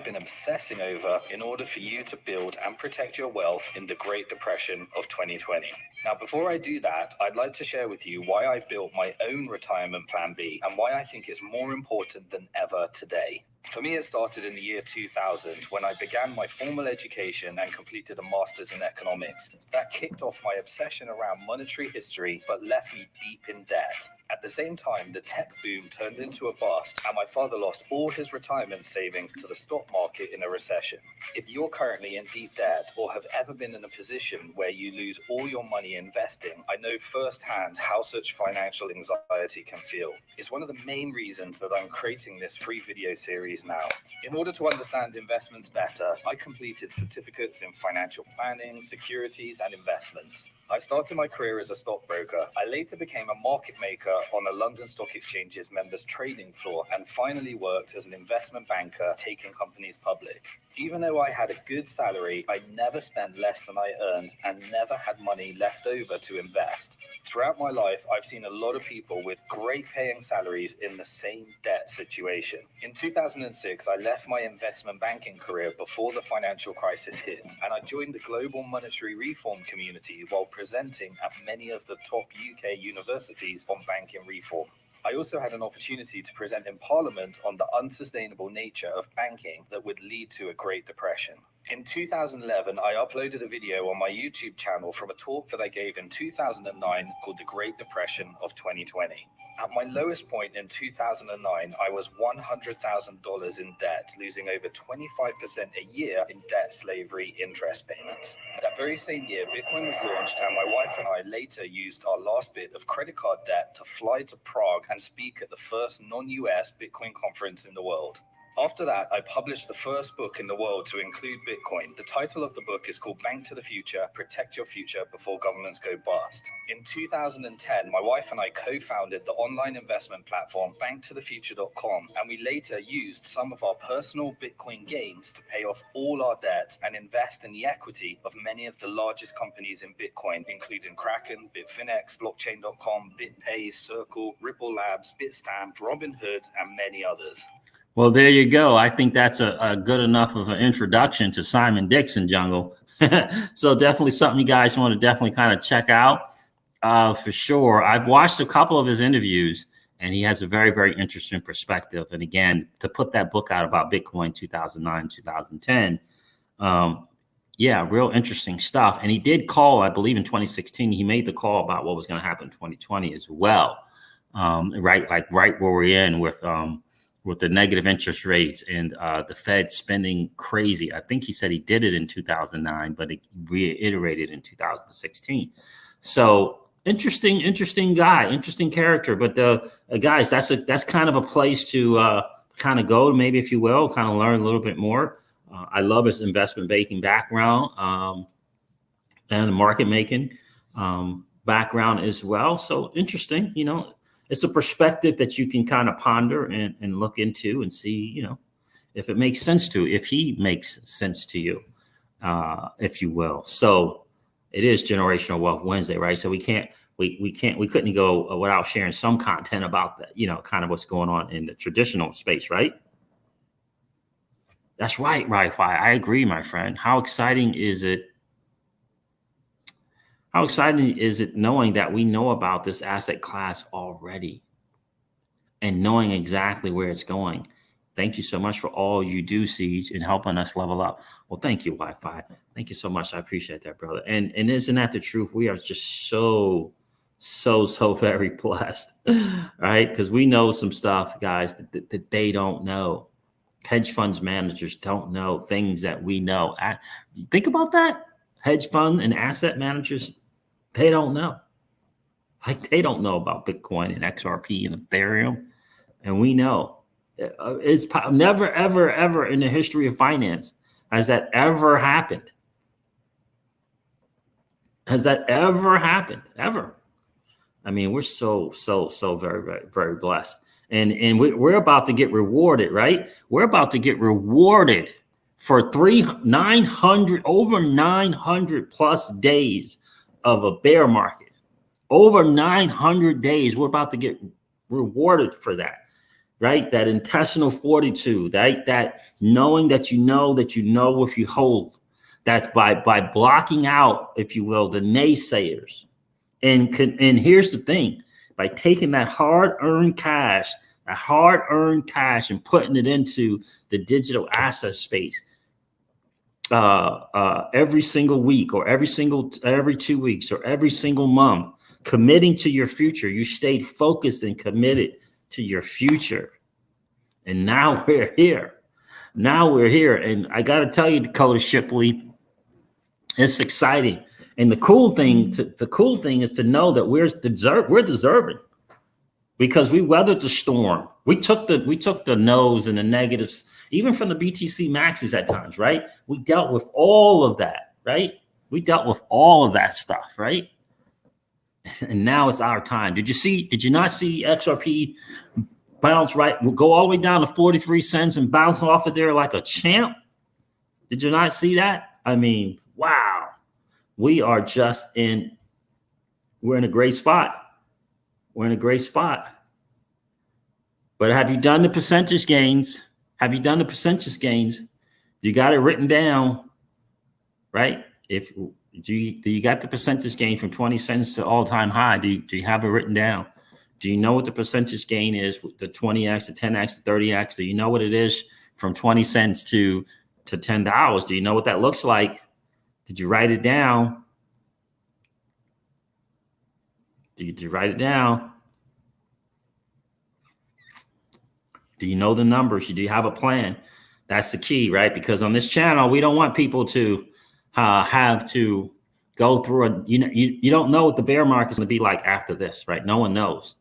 Been obsessing over in order for you to build and protect your wealth in the Great Depression of 2020. Now, before I do that, I'd like to share with you why I built my own retirement plan B and why I think it's more important than ever today. For me, it started in the year 2000 when I began my formal education and completed a master's in economics. That kicked off my obsession around monetary history, but left me deep in debt. At the same time, the tech boom turned into a bust, and my father lost all his retirement savings to the stock market in a recession. If you're currently in deep debt or have ever been in a position where you lose all your money investing, I know firsthand how such financial anxiety can feel. It's one of the main reasons that I'm creating this free video series now. In order to understand investments better, I completed certificates in financial planning, securities, and investments. I started my career as a stockbroker. I later became a market maker on a London Stock Exchange's members trading floor and finally worked as an investment banker taking companies public. Even though I had a good salary, I never spent less than I earned and never had money left over to invest. Throughout my life, I've seen a lot of people with great paying salaries in the same debt situation. In 2006, I left my investment banking career before the financial crisis hit, and I joined the global monetary reform community while presenting at many of the top UK universities on banking reform. I also had an opportunity to present in Parliament on the unsustainable nature of banking that would lead to a Great Depression. In 2011, I uploaded a video on my YouTube channel from a talk that I gave in 2009 called The Great Depression of 2020. At my lowest point in 2009, I was $100,000 in debt, losing over 25% a year in debt slavery interest payments. That very same year, Bitcoin was launched, and my wife and I later used our last bit of credit card debt to fly to Prague and speak at the first non-US Bitcoin conference in the world. After that, I published the first book in the world to include Bitcoin. The title of the book is called Bank to the Future, Protect Your Future Before Governments Go Bust. In 2010, my wife and I co-founded the online investment platform banktothefuture.com, and we later used some of our personal Bitcoin gains to pay off all our debt and invest in the equity of many of the largest companies in Bitcoin, including Kraken, Bitfinex, Blockchain.com, BitPay, Circle, Ripple Labs, Bitstamp, Robinhood, and many others. Well, there you go. I think that's a good enough of an introduction to Simon Dixon, Jungle. So definitely something you guys want to definitely kind of check out for sure. I've watched a couple of his interviews, and he has a very, very interesting perspective. And again, to put that book out about Bitcoin 2009, 2010, yeah, real interesting stuff. And he did call, I believe in 2016, he made the call about what was going to happen in 2020 as well. Right where we're in with the negative interest rates and the Fed spending crazy. I think he said he did it in 2009, but it reiterated in 2016. So interesting guy, interesting character. But guys, that's kind of a place to kind of go, maybe, if you will, kind of learn a little bit more. I love his investment banking background and market making background as well. So interesting, it's a perspective that you can kind of ponder and look into and see, if it makes sense to you, if he makes sense to you, if you will. So it is Generational Wealth Wednesday, right? So we couldn't go without sharing some content about that, kind of what's going on in the traditional space, right? That's right, Wi-Fi. I agree, my friend. How exciting is it? How exciting is it knowing that we know about this asset class already and knowing exactly where it's going? Thank you so much for all you do, Siege, in helping us level up. Well, thank you, Wi-Fi. Thank you so much. I appreciate that, brother. And isn't that the truth? We are just so very blessed, right? Because we know some stuff, guys, that they don't know. Hedge funds managers don't know things that we know. Think about that. Hedge fund and asset managers, they don't know. Like, they don't know about Bitcoin and XRP and Ethereum. And we know. It's never, ever, ever in the history of finance has that ever happened. Has that ever happened? Ever. I mean, we're so very, very, very blessed. And we're about to get rewarded, right? We're about to get rewarded for over 900 plus days of a bear market. Over 900 days, we're about to get rewarded for that, right? That intestinal fortitude, right? That knowing that you know if you hold. That's by blocking out, if you will, the naysayers. And here's the thing. By taking that hard-earned cash a hard-earned cash and putting it into the digital asset space every single week or every 2 weeks or every single month, committing to your future. You stayed focused and committed to your future. And now we're here. And I got to tell you, Dakota Shipley, it's exciting. And the cool thing is to know that we're deserving, because we weathered the storm. We took the no's and the negatives, even from the BTC maxes at times, right? We dealt with all of that, right? We dealt with all of that stuff, right? And now it's our time. Did you not see XRP bounce right? We'll go all the way down to 43 cents and bounce off of there like a champ. Did you not see that? I mean, wow. We're in a great spot. We're in a great spot. But have you done the percentage gains? You got it written down, right? Do you got the percentage gain from 20 cents to all-time high? Do you have it written down? Do you know what the percentage gain is with the 20x, the 10x, the 30x? Do you know what it is from 20 cents to $10? Do you know what that looks like? Did you write it down? Did you write it down? Do you know the numbers? Do you have a plan? That's the key, right? Because on this channel, we don't want people to have to go through you don't know what the bear market is going to be like after this, right? No one knows.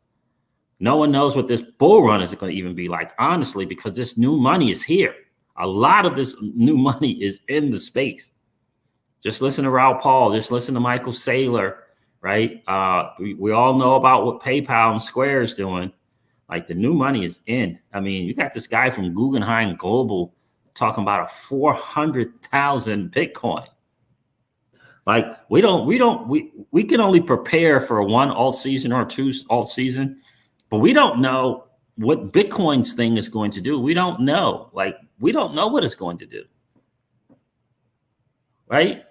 No one knows what this bull run is going to even be like, honestly, because this new money is here. A lot of this new money is in the space. Just listen to Raoul Paul. Just listen to Michael Saylor, right? We all know about what PayPal and Square is doing. Like, the new money is in. I mean, you got this guy from Guggenheim Global talking about a 400,000 Bitcoin. Like, we can only prepare for one alt season or two alt season, but we don't know what Bitcoin's thing is going to do. We don't know. Like, we don't know what it's going to do. Right?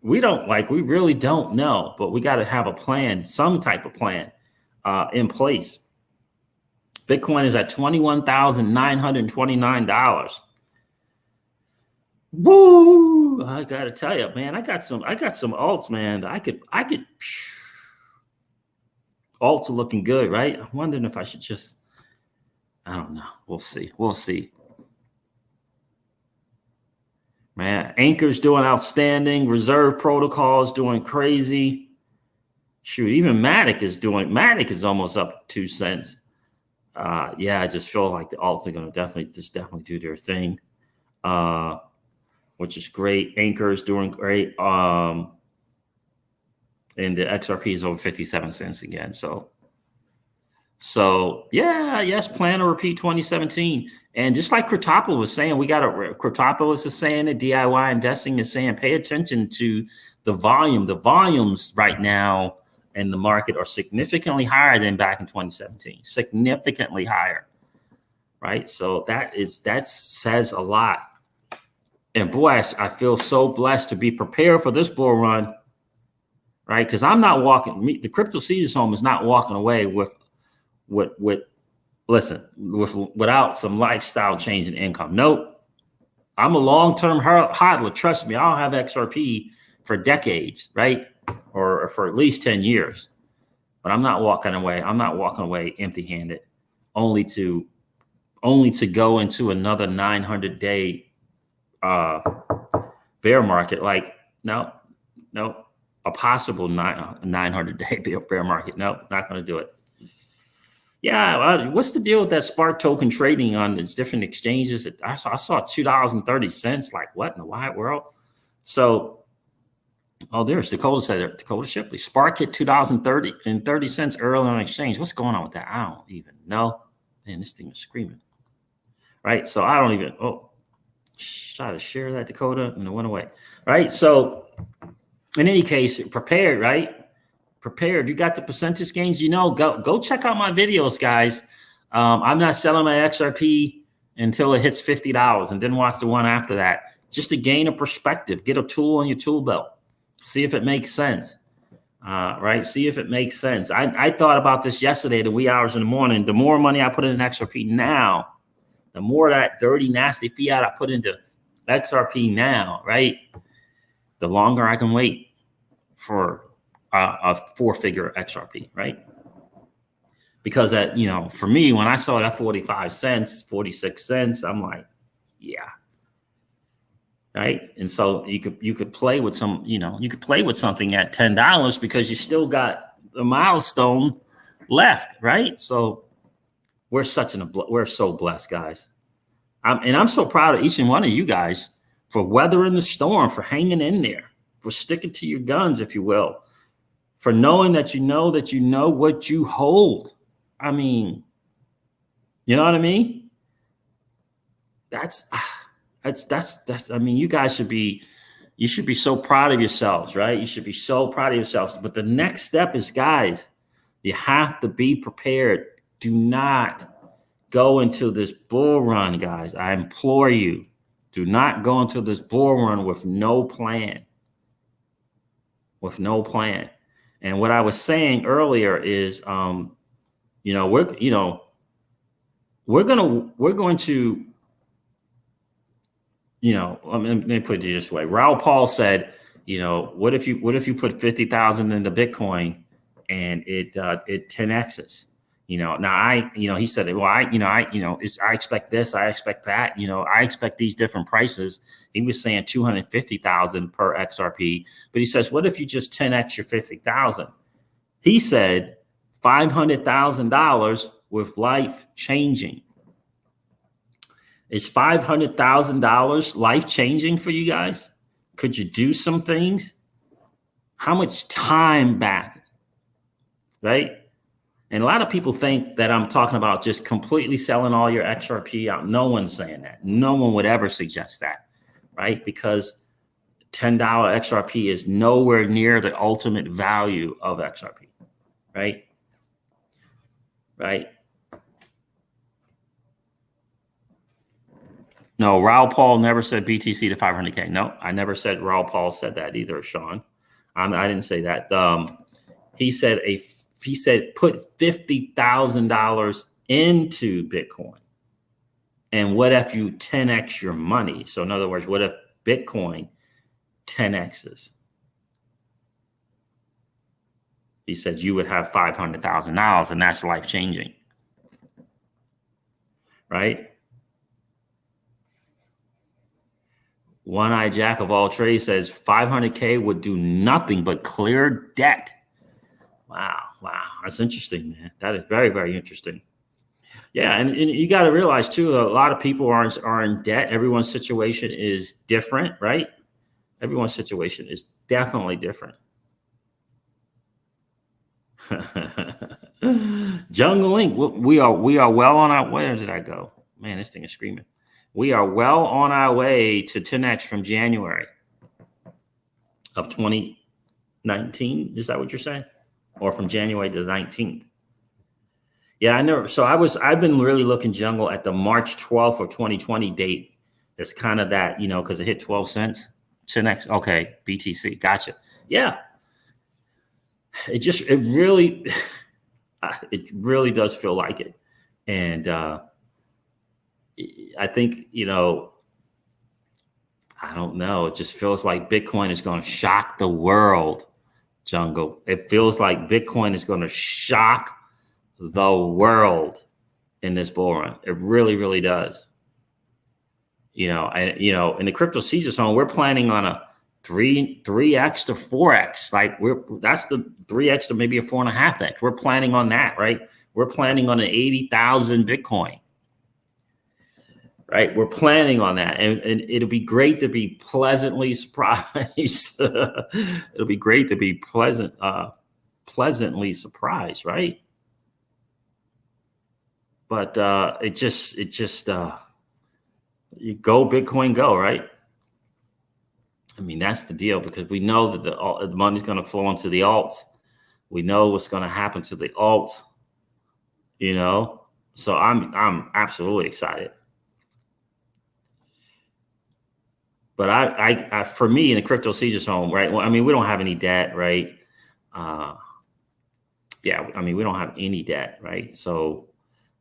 We really don't know, but we got to have a plan, some type of plan in place. Bitcoin is at $21,929. Woo! I gotta tell you, man, I got some alts, man. I could. Alts are looking good, right? I'm wondering if I should I don't know. We'll see. Man, Anchor's doing outstanding. Reserve Protocol is doing crazy. Shoot, even Matic is almost up 2 cents. Yeah, I just feel like the alts are going to definitely do their thing, which is great. Anchor is doing great. And the XRP is over 57 cents again. So yeah, yes, plan to repeat 2017. And just like Kritopoulos was saying, Kritopoulos is saying that DIY investing is saying, pay attention to the volume. The volumes right now in the market are significantly higher than back in 2017, significantly higher, right? So that says a lot. And boy, I feel so blessed to be prepared for this bull run, right? Because I'm not the crypto season home is not walking away without some lifestyle change in income. Nope. I'm a long-term hodler. Trust me, I'll have XRP for decades, right? Or for at least 10 years. But I'm not walking away. I'm not walking away empty-handed, only to go into another 900-day bear market. Like, no, a possible 900-day bear market. No, not going to do it. Yeah, what's the deal with that Spark token trading on these different exchanges? I saw $2.30. Like, what in the wide world? So, there's Dakota said, Dakota Shipley. Spark hit $2.30 early on exchange. What's going on with that? I don't even know. Man, this thing is screaming. Right? So I don't even. Try to share that, Dakota, and it went away. Right? So in any case, prepared, right? Prepared. You got the percentage gains. Go check out my videos, guys. I'm not selling my XRP until it hits $50, and then watch the one after that, just to gain a perspective. Get a tool on your tool belt. See if it makes sense, Right? See if it makes sense. I thought about this yesterday, the wee hours in the morning. The more money I put in XRP now, the more that dirty, nasty fiat I put into XRP now, right? The longer I can wait for a 4-figure XRP, right? Because that, for me, when I saw that 45 cents, 46 cents, I'm like, yeah. Right. And so you could play with you could play with something at $10 because you still got a milestone left. Right. So we're so blessed, guys. I'm so proud of each and one of you guys for weathering the storm, for hanging in there, for sticking to your guns, if you will, for knowing that you know what you hold. I mean, you know what I mean? That's, I mean, you guys should be so proud of yourselves, right? You should be so proud of yourselves. But the next step is, guys, you have to be prepared. Do not go into this bull run, guys. I implore you, do not go into this bull run with no plan. With no plan. And what I was saying earlier is, we're going to, let me put it this way. Raul Paul said, what if you put 50,000 into Bitcoin and it 10x's? Now he said, well, I expect this, I expect that, I expect these different prices. He was saying 250,000 per XRP, but he says, what if you just 10x your 50,000? He said $500,000 with life changing. Is $500,000 life changing for you guys? Could you do some things? How much time back? Right? And a lot of people think that I'm talking about just completely selling all your XRP out. No one's saying that. No one would ever suggest that, right? Because $10 XRP is nowhere near the ultimate value of XRP, right? Right? No, Raul Paul never said BTC to 500K. No, I never said Raul Paul said that either, Sean. I didn't say that. He said put $50,000 into Bitcoin. And what if you 10x your money? So in other words, what if Bitcoin 10x's? He said you would have $500,000, and that's life changing, right? One-Eye Jack of all trades says 500K would do nothing but clear debt. Wow, that's interesting, man. That is very, very interesting. Yeah, and you got to realize too, a lot of people are in debt. Everyone's situation is different, right? Everyone's situation is definitely different. Jungle Link, we are well on our way. Where did I go? Man, this thing is screaming. We are well on our way to 10x from January of 2019. Is that what you're saying? Or from January to the 19th? Yeah, I know. So I've been really looking, Jungle, at the March 12th of 2020 date. It's kind of that, because it hit 12 cents. 10x. Okay, BTC. Gotcha. Yeah. It really does feel like it. And I think, I don't know. It just feels like Bitcoin is going to shock the world, Jungle. It feels like Bitcoin is going to shock the world in this bull run. It really, really does. In the crypto season zone, we're planning on a 3x to 4x. Like that's the 3x to maybe a 4.5x. We're planning on that, right? We're planning on an 80,000 Bitcoin. Right, we're planning on that, and it'll be great to be pleasantly surprised. It'll be great to be pleasantly surprised, right? But it just you go Bitcoin, go, right? I mean, that's the deal, because we know that the money's going to flow into the alts. We know what's going to happen to the alts. So I'm absolutely excited. But I for me, in the crypto season zone, right? Well, I mean, we don't have any debt, right? Yeah, I mean, we don't have any debt, right? So,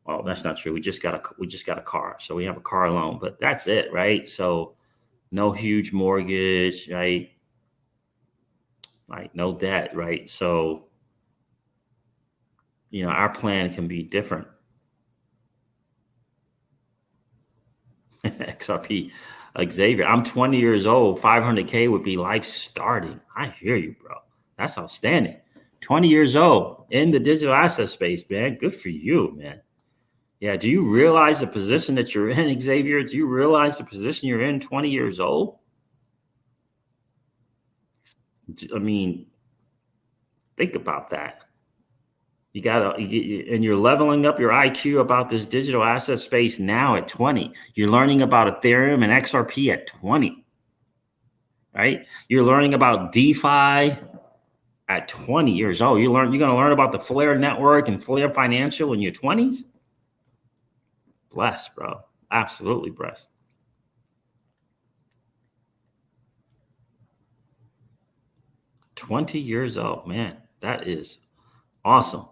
well, that's not true. We just got a car. So we have a car loan, but that's it, right? So no huge mortgage, right? Like no debt, right? So, our plan can be different. XRP, Xavier, I'm 20 years old. 500K would be life starting. I hear you, bro. That's outstanding. 20 years old in the digital asset space, man. Good for you, man. Yeah. Do you realize the position that you're in, Xavier? Do you realize the position you're in 20 years old? I mean, think about that. And you're leveling up your IQ about this digital asset space now at 20. You're learning about Ethereum and XRP at 20, right? You're learning about DeFi at 20 years old. You're going to learn about the Flare network and Flare Financial in your 20s. Blessed, bro. Absolutely blessed. $20 years old, man. That is awesome.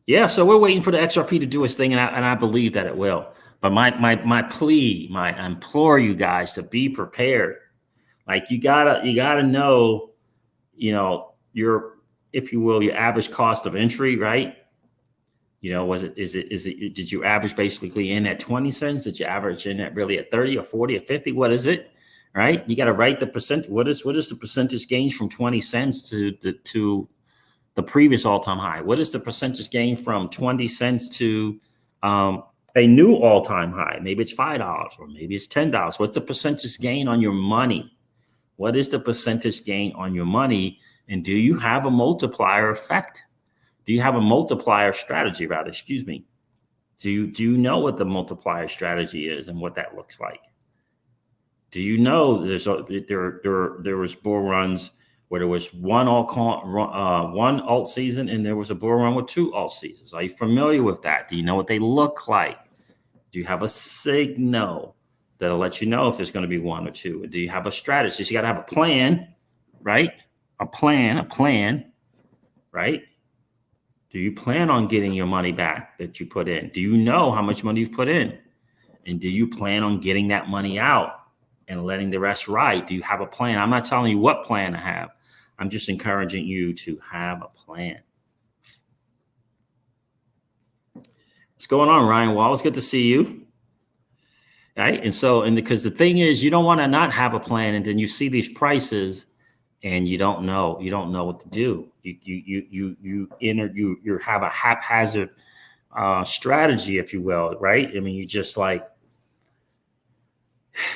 Yeah, so we're waiting for the XRP to do its thing, and I believe that it will. But my plea, I implore you guys to be prepared. Like you gotta know, your, if you will, your average cost of entry, right? Did you average basically in at 20 cents? Did you average in at really at 30 or 40 or 50? What is it? Right? You got to write the percent. What is the percentage gains from 20 cents to the previous all-time high? What is the percentage gain from 20 cents to a new all-time high? Maybe it's $5 or maybe it's $10. What's the percentage gain on your money? What is the percentage gain on your money? And do you have a multiplier effect? Do you have a multiplier strategy, rather? Excuse me. Do you know what the multiplier strategy is and what that looks like? Do you know there was bull runs where there was one alt season and there was a bull run with 2 alt seasons? Are you familiar with that? Do you know what they look like? Do you have a signal that'll let you know if there's going to be 1 or 2? Do you have a strategy? So you got to have a plan, right? A plan, right? Do you plan on getting your money back that you put in? Do you know how much money you've put in? And do you plan on getting that money out and letting the rest ride? Do you have a plan? I'm not telling you what plan to have. I'm just encouraging you to have a plan. What's going on, Ryan Wallace? Good to see you. Right? And because the thing is, you don't want to not have a plan, and then you see these prices and you don't know what to do. You have a haphazard strategy, if you will, right? I mean, you just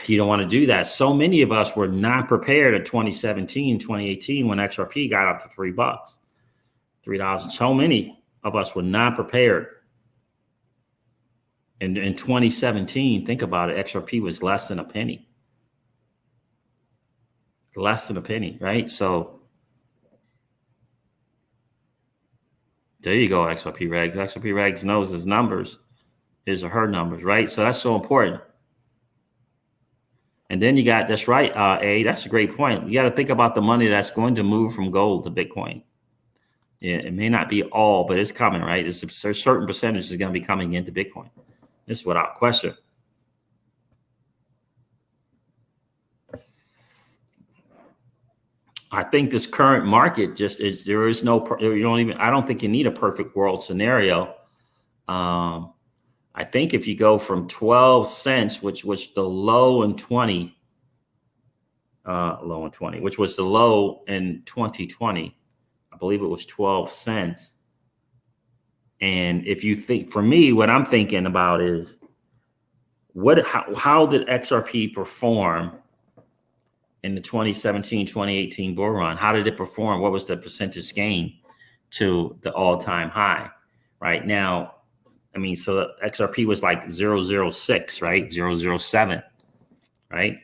you don't want to do that. So many of us were not prepared at 2017, 2018 when XRP got up to $3. So many of us were not prepared. And in 2017, think about it, XRP was less than a penny. Less than a penny, right? So there you go, XRP Regs. XRP Regs knows his numbers, his or her numbers, right? So that's so important. And then you got, that's right, that's a great point. You got to think about the money that's going to move from gold to Bitcoin. Yeah, it may not be all, but it's coming, right? There's a certain percentage is going to be coming into Bitcoin. This is without question. I think this current market just is, I don't think you need a perfect world scenario. I think if you go from 12 cents, which was the low in 20, which was the low in 2020, I believe it was 12 cents. And if you think, for me, what I'm thinking about is how did XRP perform in the 2017, 2018 bull run? How did it perform? What was the percentage gain to the all-time high? Right now, I mean, so XRP was like 0.006, right? 0.007, right?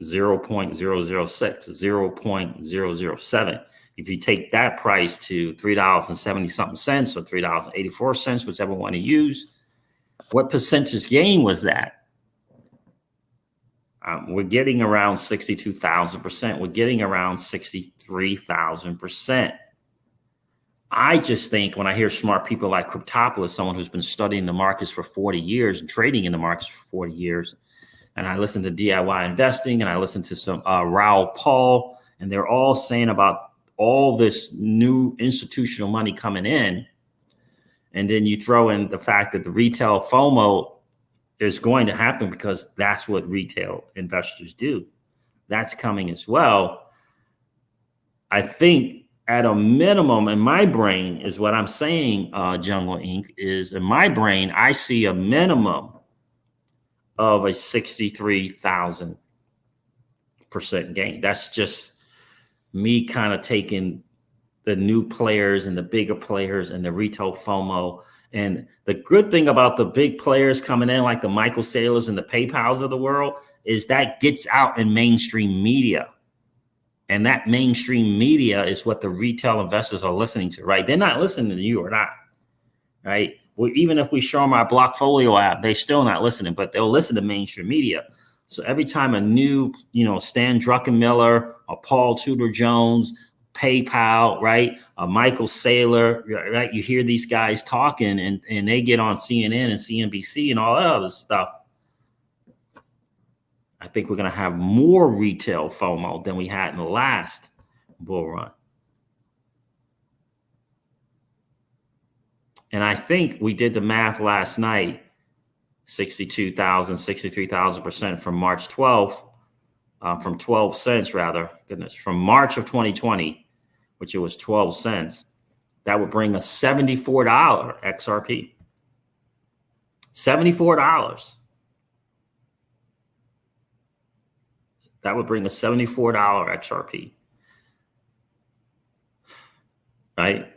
0.006, 0.007. If you take that price to $3.70 something cents or $3.84, whichever one you use, what percentage gain was that? We're getting around 62,000%. We're getting around 63,000%. I just think when I hear smart people like Cryptopolis, someone who's been studying the markets for 40 years and trading in the markets for 40 years, and I listen to DIY investing and I listen to some Raoul Paul, and they're all saying about all this new institutional money coming in. And then you throw in the fact that the retail FOMO is going to happen because that's what retail investors do. That's coming as well. I think at a minimum, in my brain is what I'm saying, Jungle Inc., is in my brain, I see a minimum of a 63,000% gain. That's just me kind of taking the new players and the bigger players and the retail FOMO. And the good thing about the big players coming in, like the Michael Saylors and the PayPals of the world, is that gets out in mainstream media. And that mainstream media is what the retail investors are listening to, right? They're not listening to you or not, right? Well, even if we show them our Blockfolio app, they're still not listening, but they'll listen to mainstream media. So every time a new, Stan Druckenmiller or Paul Tudor Jones, PayPal, right? Michael Saylor, right? You hear these guys talking and they get on CNN and CNBC and all that other stuff. I think we're going to have more retail FOMO than we had in the last bull run. And I think we did the math last night, 62,000, 63,000% from March 12th, from 12 cents rather, from March of 2020, which it was 12 cents. That would bring a $74 XRP. $74. That would bring a $74 XRP, right?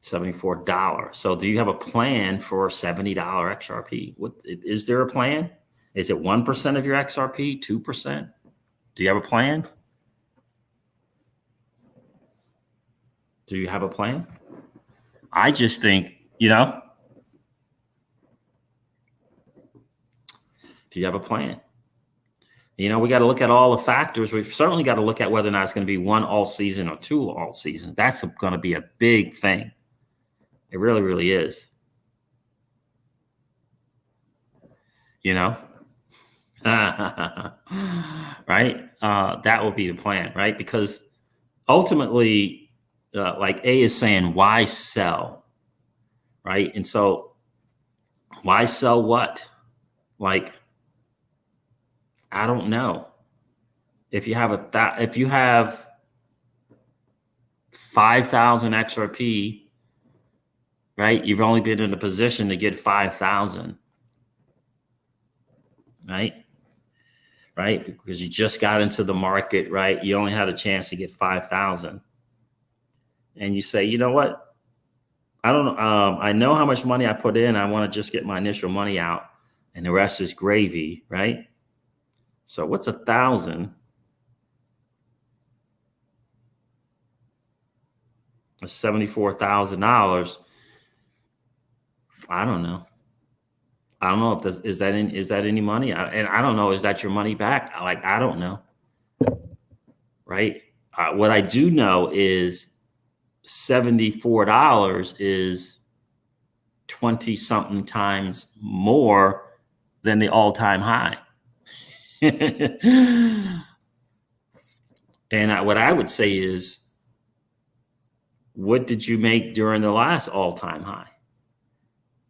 $74. So do you have a plan for a $70 XRP? What is there a plan? Is it 1% of your XRP, 2%? Do you have a plan? Do you have a plan? I just think, do you have a plan? We got to look at all the factors. We've certainly got to look at whether or not it's going to be one all season or two all season. That's going to be a big thing. It really, really is. Right? That will be the plan, right? Because ultimately, like A is saying, why sell? Right? And so why sell what? Like, I don't know. If you have 5,000 XRP, right? You've only been in a position to get 5,000, right? Right? Because you just got into the market, right? You only had a chance to get 5,000. And you say, you know what? I don't know. I know how much money I put in. I want to just get my initial money out and the rest is gravy, right? So what's 1,000? That's $74,000. I don't know. I don't know if this is that any money, and I don't know. Is that your money back? I don't know. Right. What I do know is $74 is 20-something times more than the all-time high. And what I would say is, what did you make during the last all-time high?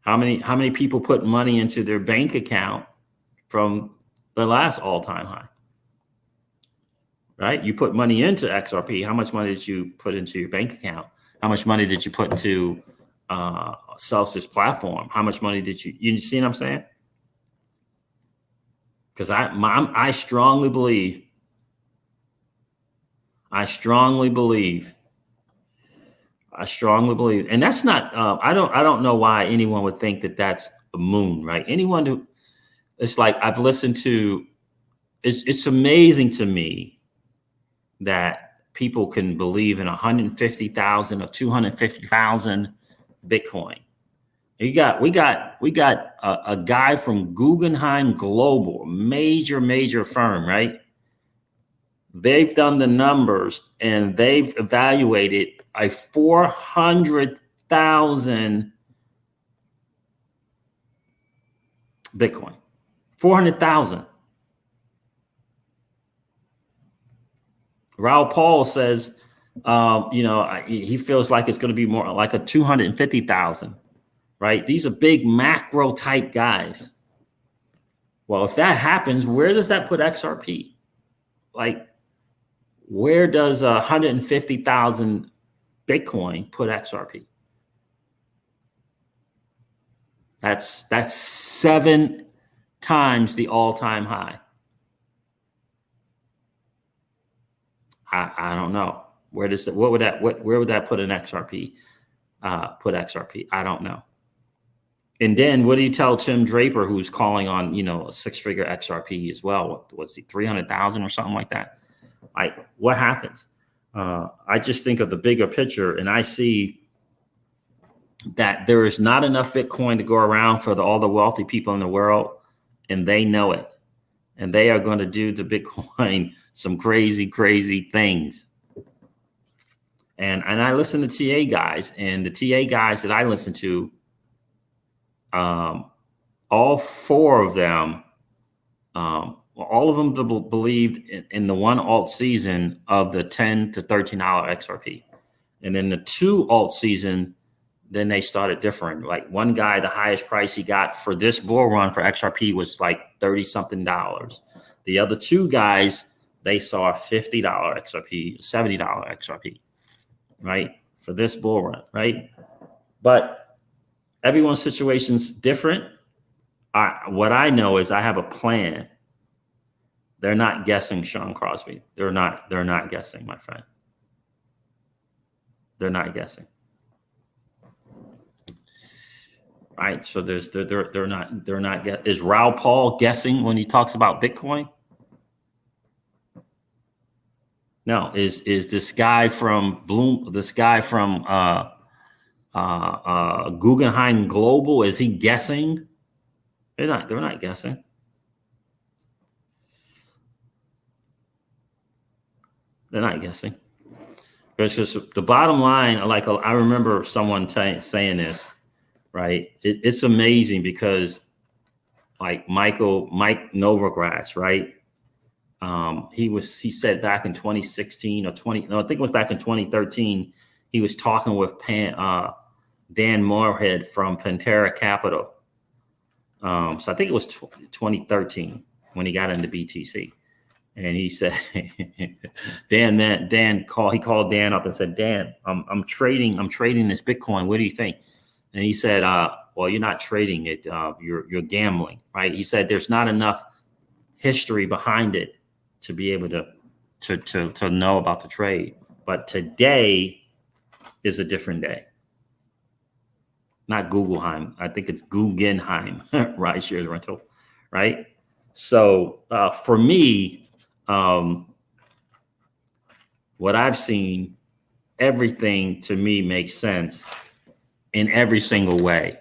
How many people put money into their bank account from the last all-time high? Right? You put money into XRP. How much money did you put into your bank account? How much money did you put into Celsius platform? How much money did you see what I'm saying? Because I strongly believe, and that's not. I don't know why anyone would think that that's a moon, right? Anyone who, it's like I've listened to. It's amazing to me that people can believe in 150,000 or 250,000 Bitcoin. We got a guy from Guggenheim Global, major firm, right? They've done the numbers and they've evaluated a 400,000 Bitcoin. 400,000. Raoul Paul says, he feels like it's going to be more like a 250,000, right? These are big macro type guys. Well, if that happens, where does that put XRP? Like, where does 150,000 Bitcoin put XRP? That's 7 times the all-time high. I don't know. Where would that put an XRP? Put XRP? I don't know. And then what do you tell Tim Draper, who's calling on, a 6-figure XRP as well? What's he, 300,000 or something like that? Like, what happens? I just think of the bigger picture, and I see that there is not enough Bitcoin to go around for all the wealthy people in the world, and they know it. And they are going to do the Bitcoin some crazy things. And I listen to TA guys, and the TA guys that I listen to, all 4 of them, all of them believed in the one alt season of the $10 to $13 XRP. And then the 2 alt season, then they started differing. Like one guy, the highest price he got for this bull run for XRP was like $30-something. The other 2 guys, they saw $50 XRP, $70 XRP, right? For this bull run, right? But everyone's situation's different. What I know is I have a plan. They're not guessing, Sean Crosby. They're not guessing, my friend. They're not guessing. Right. So they're not is Raoul Paul guessing when he talks about Bitcoin? No, is this guy from Guggenheim Global, is he guessing? They're not guessing. They're not guessing. It's just the bottom line. Like, I remember someone saying this, right? It's amazing because like Mike Novogratz, right? He said back in 2016 or I think it was back in 2013, he was talking with Dan Moorhead from Pantera Capital. So I think it was 2013 when he got into BTC. And he said, he called Dan up and said, Dan, I'm trading this Bitcoin. What do you think? And he said, well, you're not trading it. You're gambling, right? He said, there's not enough history behind it to be able to know about the trade. But today is a different day. Not Guggenheim. I think it's Guggenheim, right? Shares rental, right? So for me, what I've seen, everything to me makes sense in every single way,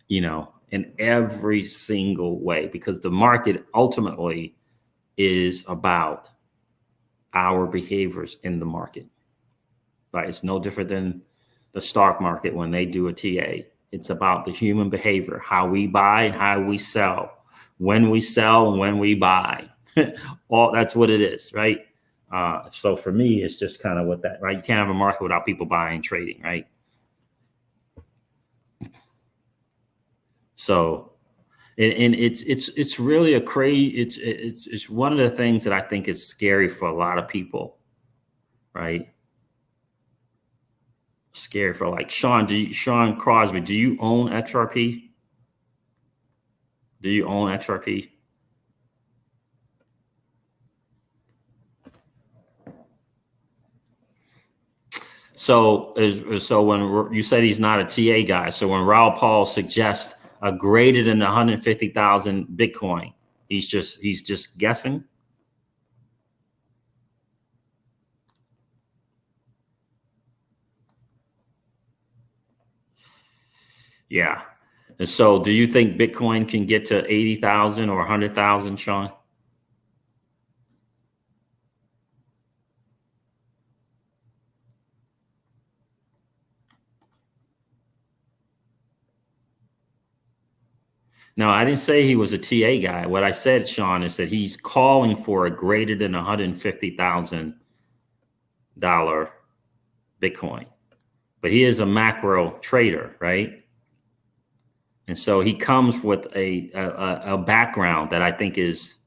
in every single way, because the market ultimately is about our behaviors in the market, right? It's no different than the stock market when they do a TA. It's about the human behavior, how we buy and how we sell, when we sell and when we buy. That's what it is, right? So for me, it's just kind of what that, right? You can't have a market without people buying and trading, right? So, and it's really a crazy. It's one of the things that I think is scary for a lot of people, right? Scary for like Sean Crosby. Do you own XRP? Do you own XRP? So when you said he's not a TA guy, so when Raoul Paul suggests a greater than 150,000 Bitcoin, he's just guessing. Yeah. And so do you think Bitcoin can get to 80,000 or 100,000, Sean? No, I didn't say he was a TA guy. What I said, Sean, is that he's calling for a greater than $150,000 Bitcoin. But he is a macro trader, right? And so he comes with a background that I think is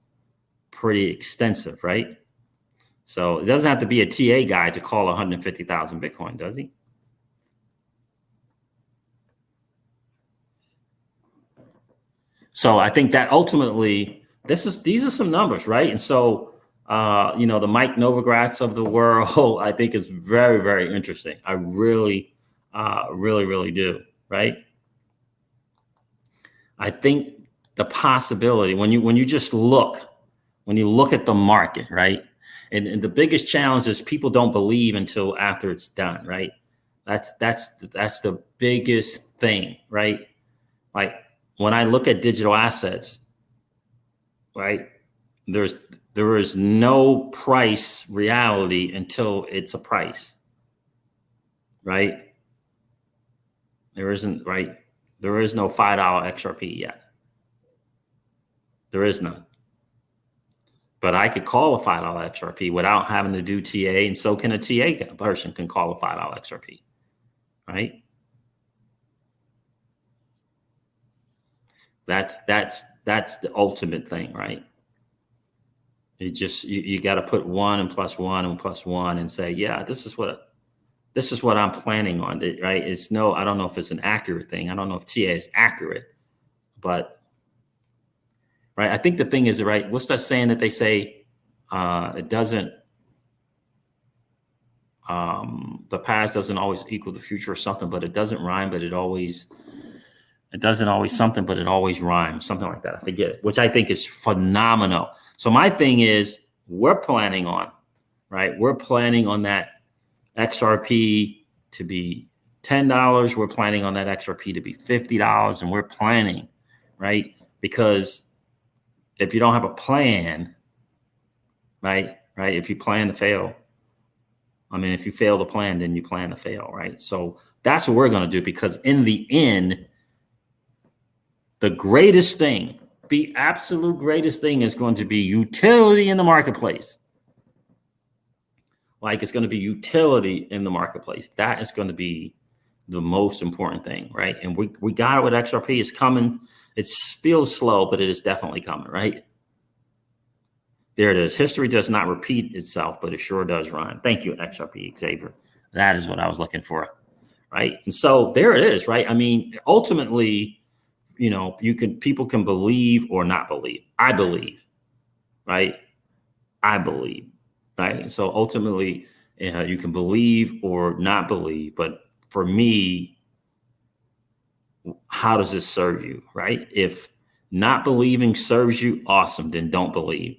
pretty extensive, right? So it doesn't have to be a TA guy to call 150,000 Bitcoin, does he? So I think that ultimately, these are some numbers, right? And so, the Mike Novogratz of the world, I think is very, very interesting. I really, really do, right? I think the possibility when you just look at the market, right? And the biggest challenge is people don't believe until after it's done, right? That's the biggest thing, right? Like when I look at digital assets, right? There is no price reality until it's a price, right? There isn't, right? There is no $5 XRP yet. There is none. But I could call a $5 XRP without having to do TA, and so can a TA person can call a $5 XRP, right? That's the ultimate thing, right? You got to put 1 and plus 1 and plus 1 and say, yeah, this is what I'm planning on, right? I don't know if it's an accurate thing. I don't know if TA is accurate, but right. I think the thing is, right, what's that saying that they say, it doesn't, the past doesn't always equal the future or something, but it doesn't rhyme, but it doesn't always something, but it always rhymes, something like that. I forget it, which I think is phenomenal. So my thing is, we're planning on that XRP to be $10. We're planning on that XRP to be $50, and we're planning, right? Because if you don't have a plan, right? If you plan to fail, if you fail to plan, then you plan to fail, right? So that's what we're going to do, because in the end, the greatest thing, the absolute greatest thing is going to be utility in the marketplace. Like, it's going to be utility in the marketplace. That is going to be the most important thing, right? And we got it with XRP. It's coming. It feels slow, but it is definitely coming, right? There it is. History does not repeat itself, but it sure does rhyme. Thank you, XRP Xavier. That is what I was looking for, right? And so there it is, right? Ultimately, people can believe or not believe. I believe, right? I believe, right? So ultimately, you can believe or not believe. But for me, how does this serve you, right? If not believing serves you, awesome, then don't believe.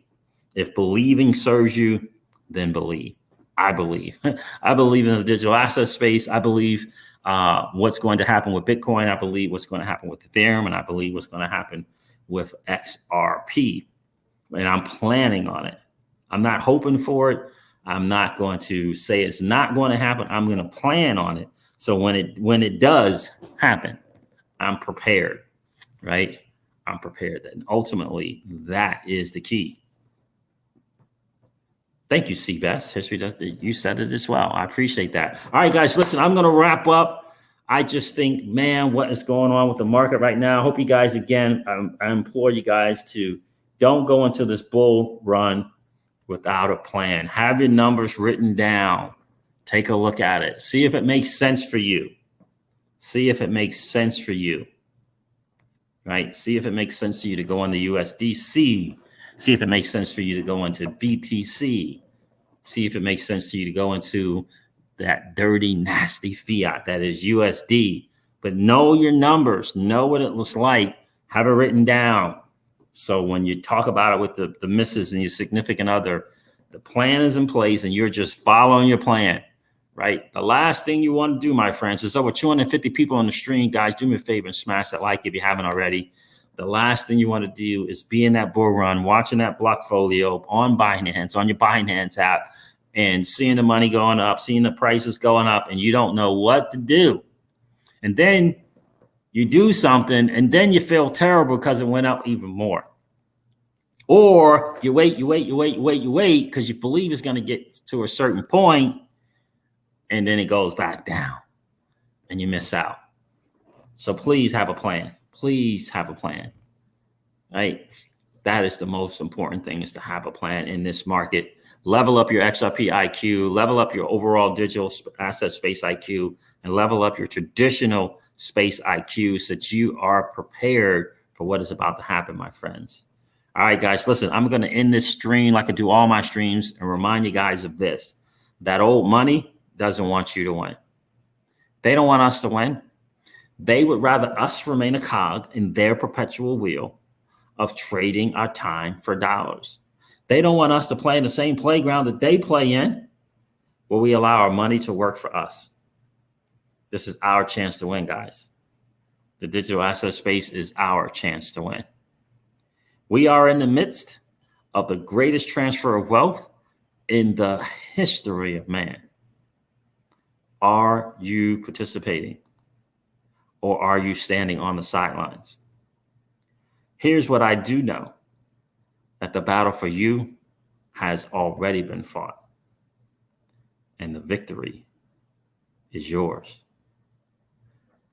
If believing serves you, then believe. I believe. I believe in the digital asset space. I believe what's going to happen with Bitcoin. I believe what's going to happen with Ethereum, and I believe what's going to happen with XRP. And I'm planning on it. I'm not hoping for it. I'm not going to say it's not going to happen. I'm going to plan on it. So when it does happen, I'm prepared, right? I'm prepared. And ultimately, that is the key. Thank you, Seabass. History does you said it as well. I appreciate that. All right, guys, listen, I'm going to wrap up. I just think, man, what is going on with the market right now? I hope you guys, again, I implore you guys to don't go into this bull run without a plan. Have your numbers written down. Take a look at it. See if it makes sense for you. See if it makes sense for you, right? See if it makes sense to you to go into USDC. See if it makes sense for you to go into BTC. See if it makes sense to you to go into that dirty, nasty fiat that is USD. But know your numbers. Know what it looks like. Have it written down. So when you talk about it with the missus and your significant other, the plan is in place and you're just following your plan. right? The last thing you want to do, my friends, there's over 250 people on the stream. Guys, do me a favor and smash that like if you haven't already. The last thing you want to do is be in that bull run, watching that block folio on Binance, on your Binance app, and seeing the money going up, seeing the prices going up, and you don't know what to do. And then you do something, and then you feel terrible because it went up even more. Or you wait because you believe it's going to get to a certain point, and then it goes back down, and you miss out. So please have a plan. Please have a plan, right? That is the most important thing, is to have a plan in this market. Level up your XRP IQ, level up your overall digital asset space IQ, and level up your traditional space IQ so that you are prepared for what is about to happen, my friends. All right, guys, listen, I'm going to end this stream like I do all my streams and remind you guys of this. That old money doesn't want you to win. They don't want us to win. They would rather us remain a cog in their perpetual wheel of trading our time for dollars. They don't want us to play in the same playground that they play in, where we allow our money to work for us. This is our chance to win, guys. The digital asset space is our chance to win. We are in the midst of the greatest transfer of wealth in the history of man. Are you participating? Or are you standing on the sidelines? Here's what I do know, that the battle for you has already been fought, and the victory is yours.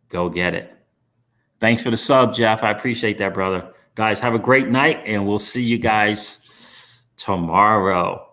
Go get it. Thanks for the sub, Jeff. I appreciate that, brother. Guys, have a great night, and we'll see you guys tomorrow.